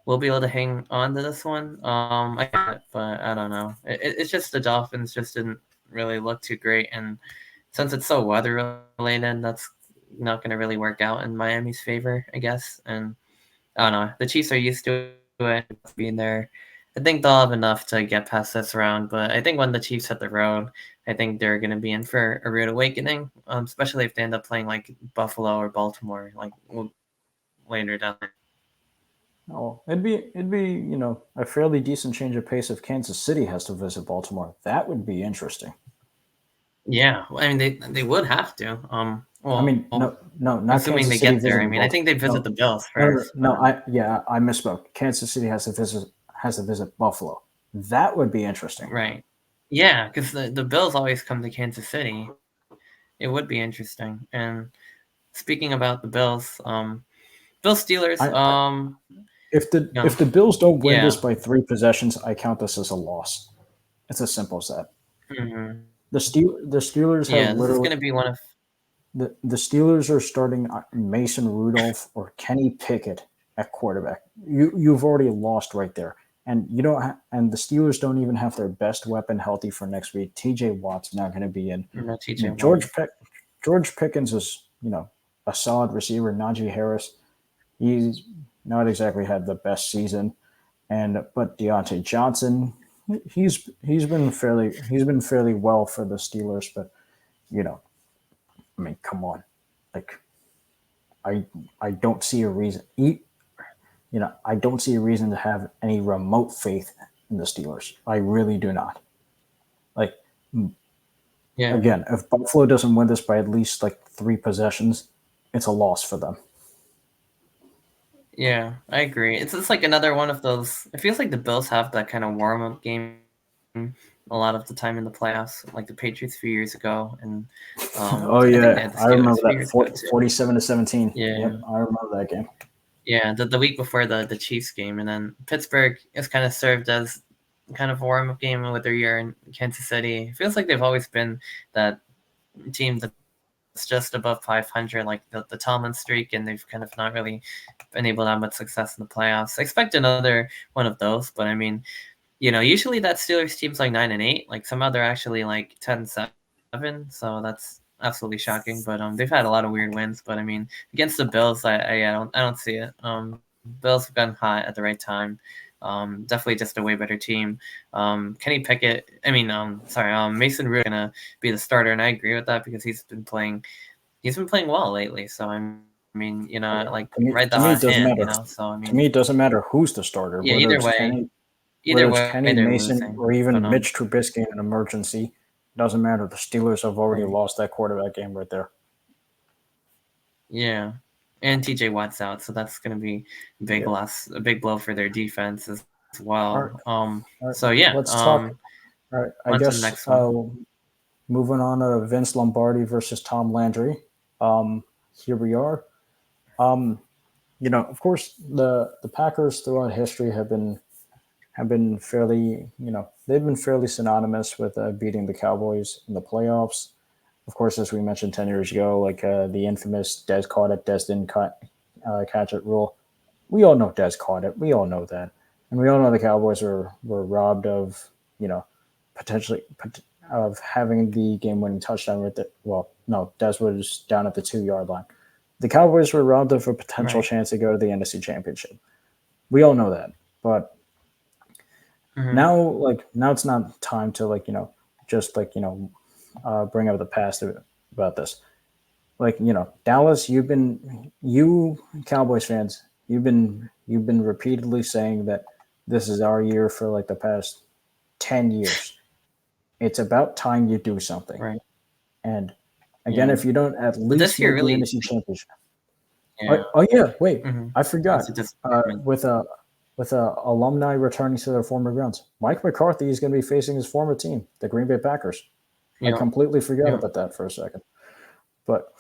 will be able to hang on to this one. I get it, but I don't know. It's just the Dolphins just didn't really look too great, and since it's so weather related, that's not going to really work out in Miami's favor, I guess. And I don't know. The Chiefs are used to it being there I think they'll have enough to get past this round. But I think when the Chiefs hit the road, I think they're going to be in for a rude awakening, especially if they end up playing like Buffalo or Baltimore, like later down. Oh, it'd be a fairly decent change of pace if Kansas City has to visit Baltimore. That would be interesting. Yeah, I mean they would have to. I Well, mean, no, not assuming Kansas they City get there. I visiting mean, I think Baltimore. they visit No, the Bills no, no, first. no. I misspoke. Kansas City has to visit Buffalo. That would be interesting. Right. Yeah, because the Bills always come to Kansas City. It would be interesting. And speaking about the Bills, Bills Steelers, I if the no, if the Bills don't win yeah, this by 3 possessions, I count this as a loss. It's as simple as that. hmm The Steelers yeah. have This is literally gonna be one of the Steelers are starting Mason Rudolph or Kenny Pickett at quarterback. You've already lost right there, and you don't. And the Steelers don't even have their best weapon healthy for next week. T.J. Watt's not going to be in. no I TJ mean, Watt. George Pickens is a solid receiver. Najee Harris, he's not exactly had the best season, but Deontay Johnson, he's been fairly well for the Steelers, but you know, I mean, come on, like I I don't see a reason. I don't see a reason to have any remote faith in the Steelers. I really do not. Like Yeah, again, if Buffalo doesn't win this by at least like 3 possessions, it's a loss for them. yeah, I agree. It's like another one of those. It feels like the Bills have that kind of warm up game a lot of the time in the playoffs, like the Patriots a few years ago, and Oh I think they had yeah, the I Steelers a remember few that years ago too. 47-17. Yeah, Yep, I remember that game. yeah, the week before the Chiefs game, and then Pittsburgh is kind of served as kind of a warm up game with their year in Kansas City. It feels like they've always been that team that's just above 500, like the Tomlin streak, and they've kind of not really been able to have much success in the playoffs. I expect another one of those, but I mean, usually that Steelers team's like 9-8. Like somehow they're actually like 10-7, so that's absolutely shocking. But they've had a lot of weird wins. But I mean, against the Bills, I don't see it. Bills have gotten hot at the right time. Definitely just a way better team. Kenny Pickett, I mean, sorry, Mason Rudolph gonna be the starter, and I agree with that because he's been playing well lately. So I mean, like right the hot To me, hand. it doesn't matter. So I mean, To me, it doesn't matter who's the starter, yeah. Either whether it's way, Kenny they're Mason losing. or But even Mitch Trubisky in an emergency. It doesn't matter. The Steelers have already right. lost that quarterback game right there. Yeah, and TJ Watt's out, so that's going to be Yeah. a big blow for their defense as well. All right. So All right. yeah, Let's talk. All right. on I to the guess next one. moving on to Vince Lombardi versus Tom Landry. Here we are. Um, of course, the Packers throughout history have been fairly, they've been fairly synonymous with beating the Cowboys in the playoffs. Of course, as we mentioned 10 years ago, like the infamous Des caught it, Des didn't catch it rule. We all know Des caught it. We all know that. And we all know the Cowboys were robbed of, potentially of having the game winning touchdown with it. Well, no, Des was down at the 2 yard line. The Cowboys were robbed of a potential Right. chance to go to the NFC Championship. We all know that. But Mm-hmm. now it's not time to just bring up the past about this. Like Dallas, you Cowboys fans, you've been repeatedly saying that this is our year for like the past 10 years. It's about time you do something. Right. And again, Yeah. if you don't at But this least year make the really, NFC Championship, yeah. oh yeah, wait, Mm-hmm. I It's forgot. a disappointment. With alumni returning to their former grounds, Mike McCarthy is going to be facing his former team, the Green Bay Packers. I Yeah. completely forgot Yeah. about that for a second. But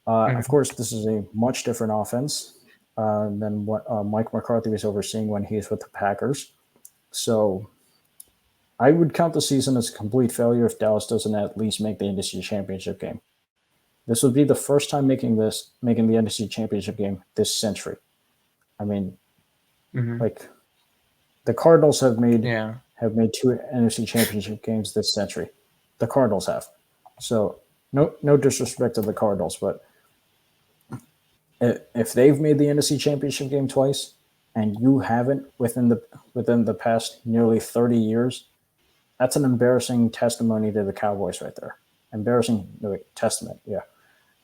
of Mm-hmm. course, this is a much different offense than what Mike McCarthy was overseeing when he was with the Packers. So I would count the season as a complete failure if Dallas doesn't at least make the NFC Championship game. This would be the first time making the NFC Championship game this century. I mean, Mm-hmm. like the Cardinals Yeah. have made 2 NFC Championship games this century. The Cardinals have. So no disrespect to the Cardinals, but if they've made the NFC Championship game twice, and you haven't within the past nearly 30 years, that's an embarrassing testimony to the Cowboys right there. Embarrassing, no, wait, testament, yeah.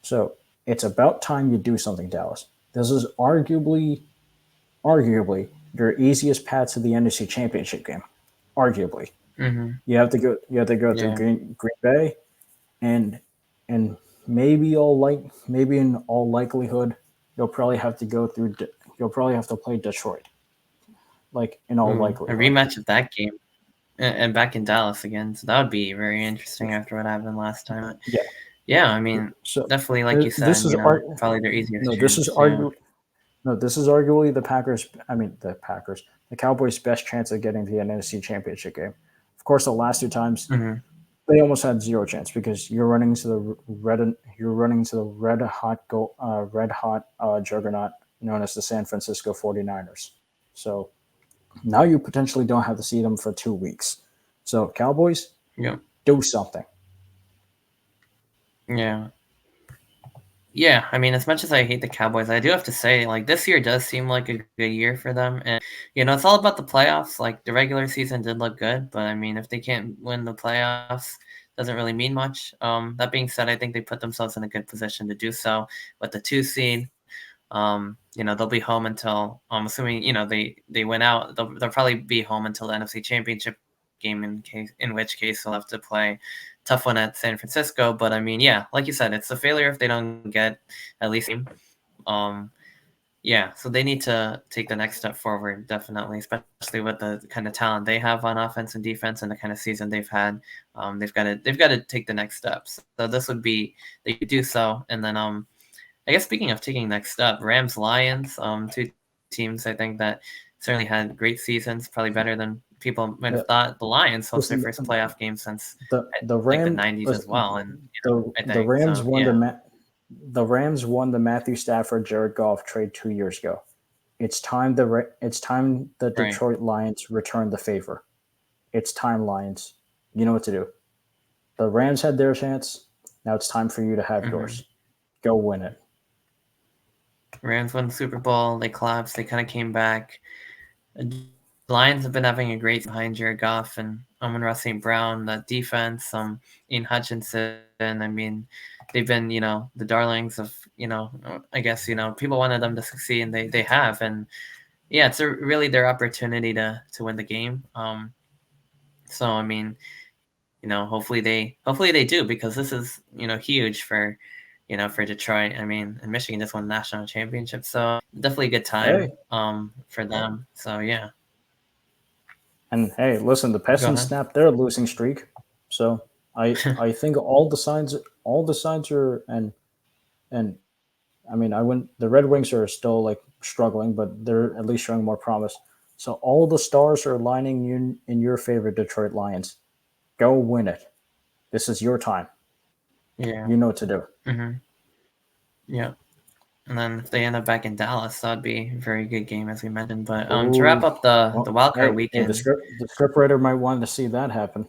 So it's about time you do something, Dallas. This is arguably your easiest path to the NFC Championship game. Arguably, Mm-hmm. you have to go through Yeah. Green Bay, and and maybe in all likelihood you'll probably have to go through. You'll probably have to play Detroit, like in all Ooh, a likelihood. rematch of that game, and back in Dallas again. So that would be very interesting after what happened last time. But Yeah, yeah, I yeah. mean, So definitely, like you this said, is probably their easiest no, this is chance. Yeah. argu no, this is arguably the Packers. I mean, the Cowboys' best chance of getting the NFC Championship game. Of course, the last two times Mm-hmm. they almost had zero chance because you're running to the red hot juggernaut known as the San Francisco 49ers. So now you potentially don't have to see them for 2 weeks. So Cowboys, Yeah. do something. Yeah. Yeah, I mean, as much as I hate the Cowboys, I do have to say, like, this year does seem like a good year for them. And, it's all about the playoffs. Like, the regular season did look good, but I mean, if they can't win the playoffs, doesn't really mean much. That being said, I think they put themselves in a good position to do so with the 2 seed. They'll be home until I'm assuming, they went out, they'll probably be home until the NFC Championship game in which case they'll have to play tough one at San Francisco. But I mean, yeah, like you said, it's a failure if they don't get at least um yeah, so they need to take the next step forward, definitely, especially with the kind of talent they have on offense and defense and the kind of season they've had. They've got to take the next steps. So this would be they could do so, and then I guess speaking of taking next step, Rams Lions, two teams I think that certainly had great seasons, probably better than people might Yeah. have thought. The Lions host their Listen, first playoff game since the like the Ram '90s as well, listen, and I the think Rams so. won Yeah. the Rams won the Matthew Stafford Jared Goff trade 2 years ago. It's time the Right. Detroit Lions return the favor. It's time, Lions. You know what to do. The Rams had their chance. Now it's time for you to have Hmm. yours. Go win it. Rams won the Super Bowl. They collapsed. They kind of came back. Lions have been having a great behind Jared Goff and Amon-Ra St. Brown, that defense, Ian Hutchinson. I mean, they've been, the darlings of, I guess, people wanted them to succeed and they have. And yeah, it's really their opportunity to win the game. So, I mean, hopefully they do because this is, huge for Detroit. I mean, and Michigan just won the national championship. So definitely a good time Hey, for them. So yeah, and hey, listen, the go Pistons ahead. snapped their losing streak. So I think all the signs are and I mean I wouldn't the Red Wings are still like struggling, but they're at least showing more promise. So all the stars are aligning in your favor, Detroit Lions. Go win it. This is your time. Yeah. You know what to do. Hmm. Yeah. And then if they end up back in Dallas, that'd be a very good game, as we mentioned. But to wrap Oh, up the well, wild card hey, the weekend, scriptwriter might want to see that happen.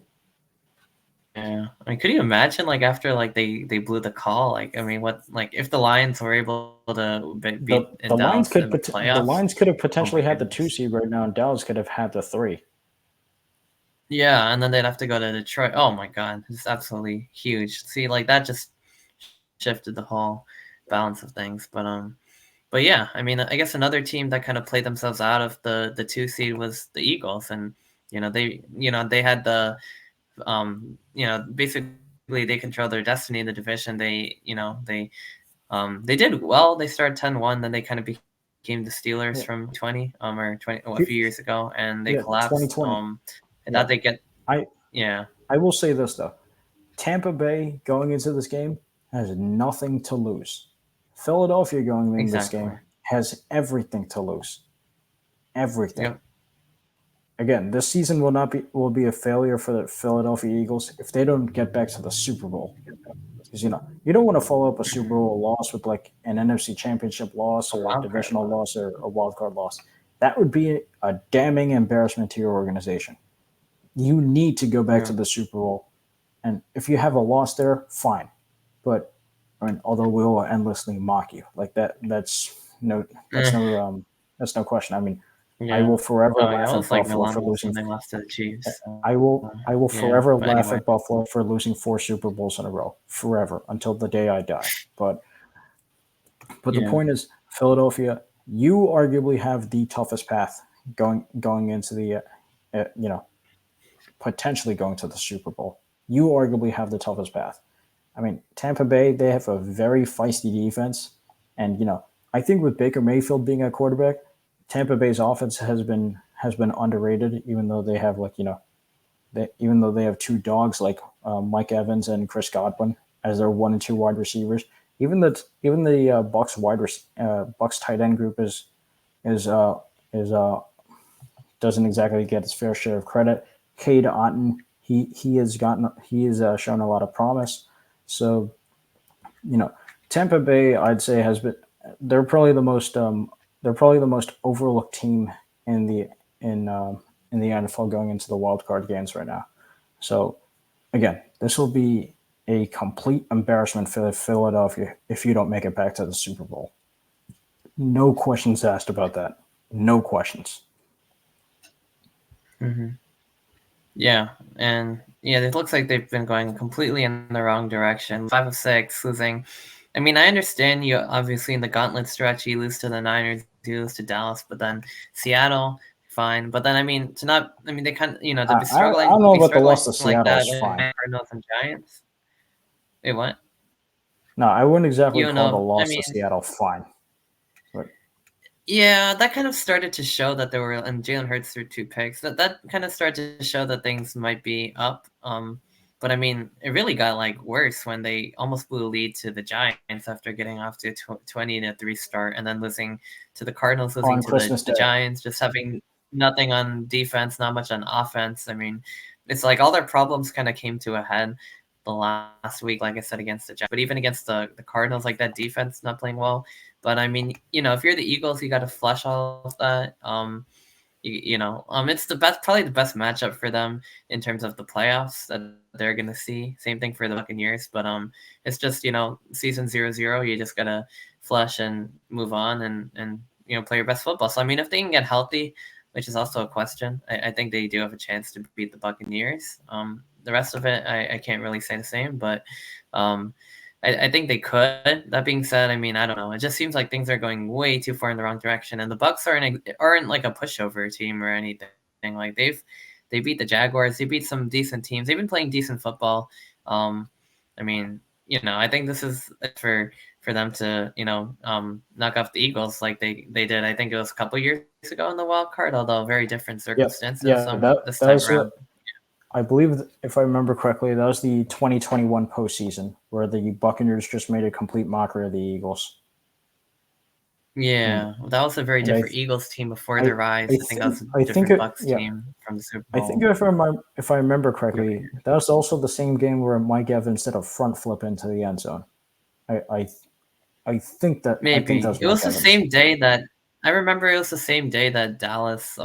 yeah. I mean, could you imagine like after like they blew the call? Like, I mean, what like if the Lions were able to The beat in the Lions Dallas could in the the playoffs? Lions could have Oh my potentially had the two goodness. seed right now, and Dallas could have had the three. Yeah, and then they'd have to go to Detroit. Oh my God, it's absolutely huge. See, like that just shifted the whole balance of things. But yeah, I mean, I guess another team that kind of played themselves out of the 2 seed was the Eagles, and they had basically they control their destiny in the division. They did well. They started 10-1, then they kind of became the Steelers Yeah, from 20 or 20 a Here- few years ago, and they yeah, collapsed. 2020. I Yeah, thought they get I yeah, I will say this though, Tampa Bay going into this game has nothing to lose. Philadelphia going into this exactly. game has everything to lose. Everything. Yep. Again, this season will be a failure for the Philadelphia Eagles if they don't get back to the Super Bowl. Because you don't want to follow up a Super Hmm. Bowl loss with like an NFC Championship loss A or a wild card divisional loss. loss or a wild card loss. That would be a damning embarrassment to your organization. You need to go back to Yeah. the Super Bowl, and if you have a loss there, fine. But I mean, although we will endlessly mock you like that, that's no Eh, question. I mean, I will Yeah. forever Oh yeah, laugh it at was like Buffalo for millennials losing. when they lost to the Chiefs. I will Yeah, forever but laugh anyway. at Buffalo for losing 4 Super Bowls in a row, forever until the day I die. But the Yeah. point is, Philadelphia, you arguably have the toughest path going into the, you know, potentially going to the Super Bowl. You arguably have the toughest path. I mean, Tampa Bay, they have a very feisty defense, and I think with Baker Mayfield being a quarterback, Tampa Bay's offense has been underrated, even though they have even though they have two dogs like Mike Evans and Chris Godwin as their 1 and 2 wide receivers. Even the Bucks tight end group is uh, is doesn't exactly get its fair share of credit. Cade Otton, he has shown a lot of promise. So you know, Tampa Bay, I'd say, has been they're probably the most overlooked team in the in the NFL going into the wild card games right now. So again, this will be a complete embarrassment for Philadelphia if you don't make it back to the Super Bowl. No questions asked about that. No questions. Hmm. Yeah, and yeah, it looks like they've been going completely in the wrong direction. 5 of 6, losing. I mean, I understand you obviously in the gauntlet stretch, you lose to the Niners, you lose to Dallas, but then Seattle, fine. But then I mean, to not, I mean, they kind of, to I, be I don't struggling, know be about the struggling loss to like Seattle that is fine. against Cardinals and Giants. Wait, what? No, I wouldn't exactly You call the know, I loss to mean, Seattle fine. But yeah, that kind of started to show that there were, and Jalen Hurts threw 2 picks. That kind of started to show that things might be up. But I mean, it really got like worse when they almost blew a lead to the Giants after getting off to a 20-3 start, and then losing to the Cardinals, losing on to the Christmas the Day, Giants, just having nothing on defense, not much on offense. I mean, it's like all their problems kind of came to a head the last week, like I said, against the Giants, but even against the Cardinals, like that defense not playing well. But I mean, if you're the Eagles, you got to flush all of that. It's the best, probably the best matchup for them in terms of the playoffs that they're gonna see. Same thing for the Buccaneers, but it's just season 0-0. You just gotta flush and move on and play your best football. So I mean, if they can get healthy, which is also a question, I think they do have a chance to beat the Buccaneers. The rest of it, I can't really say the same, but I think they could. That being said, I mean, I don't know. It just seems like things are going way too far in the wrong direction, and the Bucks aren't like a pushover team or anything. Like they beat the Jaguars, they beat some decent teams. They've been playing decent football. I mean, I think this is for them to knock off the Eagles like they did. I think it was a couple years ago in the wild card, although very different yeah, circumstances. yeah, that This that time was around. I believe, if I remember correctly, that was the 2021 postseason where the Buccaneers just made a complete mockery of the Eagles. And Yeah, that was a very and different Eagles team before I their rise. I I think that was think a I think different it Bucks yeah team from the Super I think Bowl. if I remember correctly, that was also the same game where Mike Evans did a front flip into the end zone. I I, I think Maybe that's it Mike was the Evans. same day that I remember. It was the same day that Dallas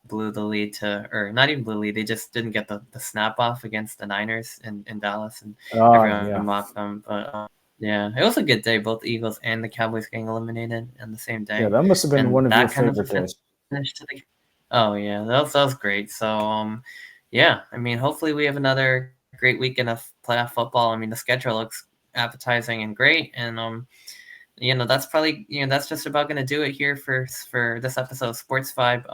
blew the lead to, or not even blew the lead. They just didn't get the snap off against the Niners in Dallas, and everyone Yeah, mocked them. But yeah, it was a good day. Both the Eagles and the Cowboys getting eliminated on the same yeah, day, that must have been and one of your that kind of favorite days. finish to the. Oh yeah, that was great. So yeah, I mean, hopefully we have another great weekend of playoff football. I mean, the schedule looks appetizing and great, and that's probably that's just about going to do it here for this episode of Sports Vibe,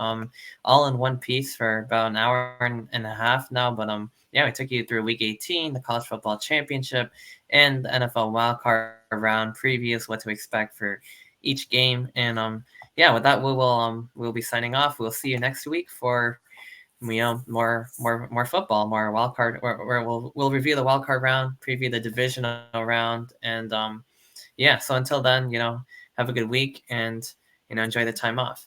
all in one piece for about an hour and a half now. But yeah, we took you through week 18, the college football championship, and the NFL wildcard round previews, what to expect for each game. And yeah, with that we'll be signing off. We'll see you next week for more football, more wild card, where we'll review the wild card round, preview the divisional round, and yeah, so until then, have a good week and enjoy the time off.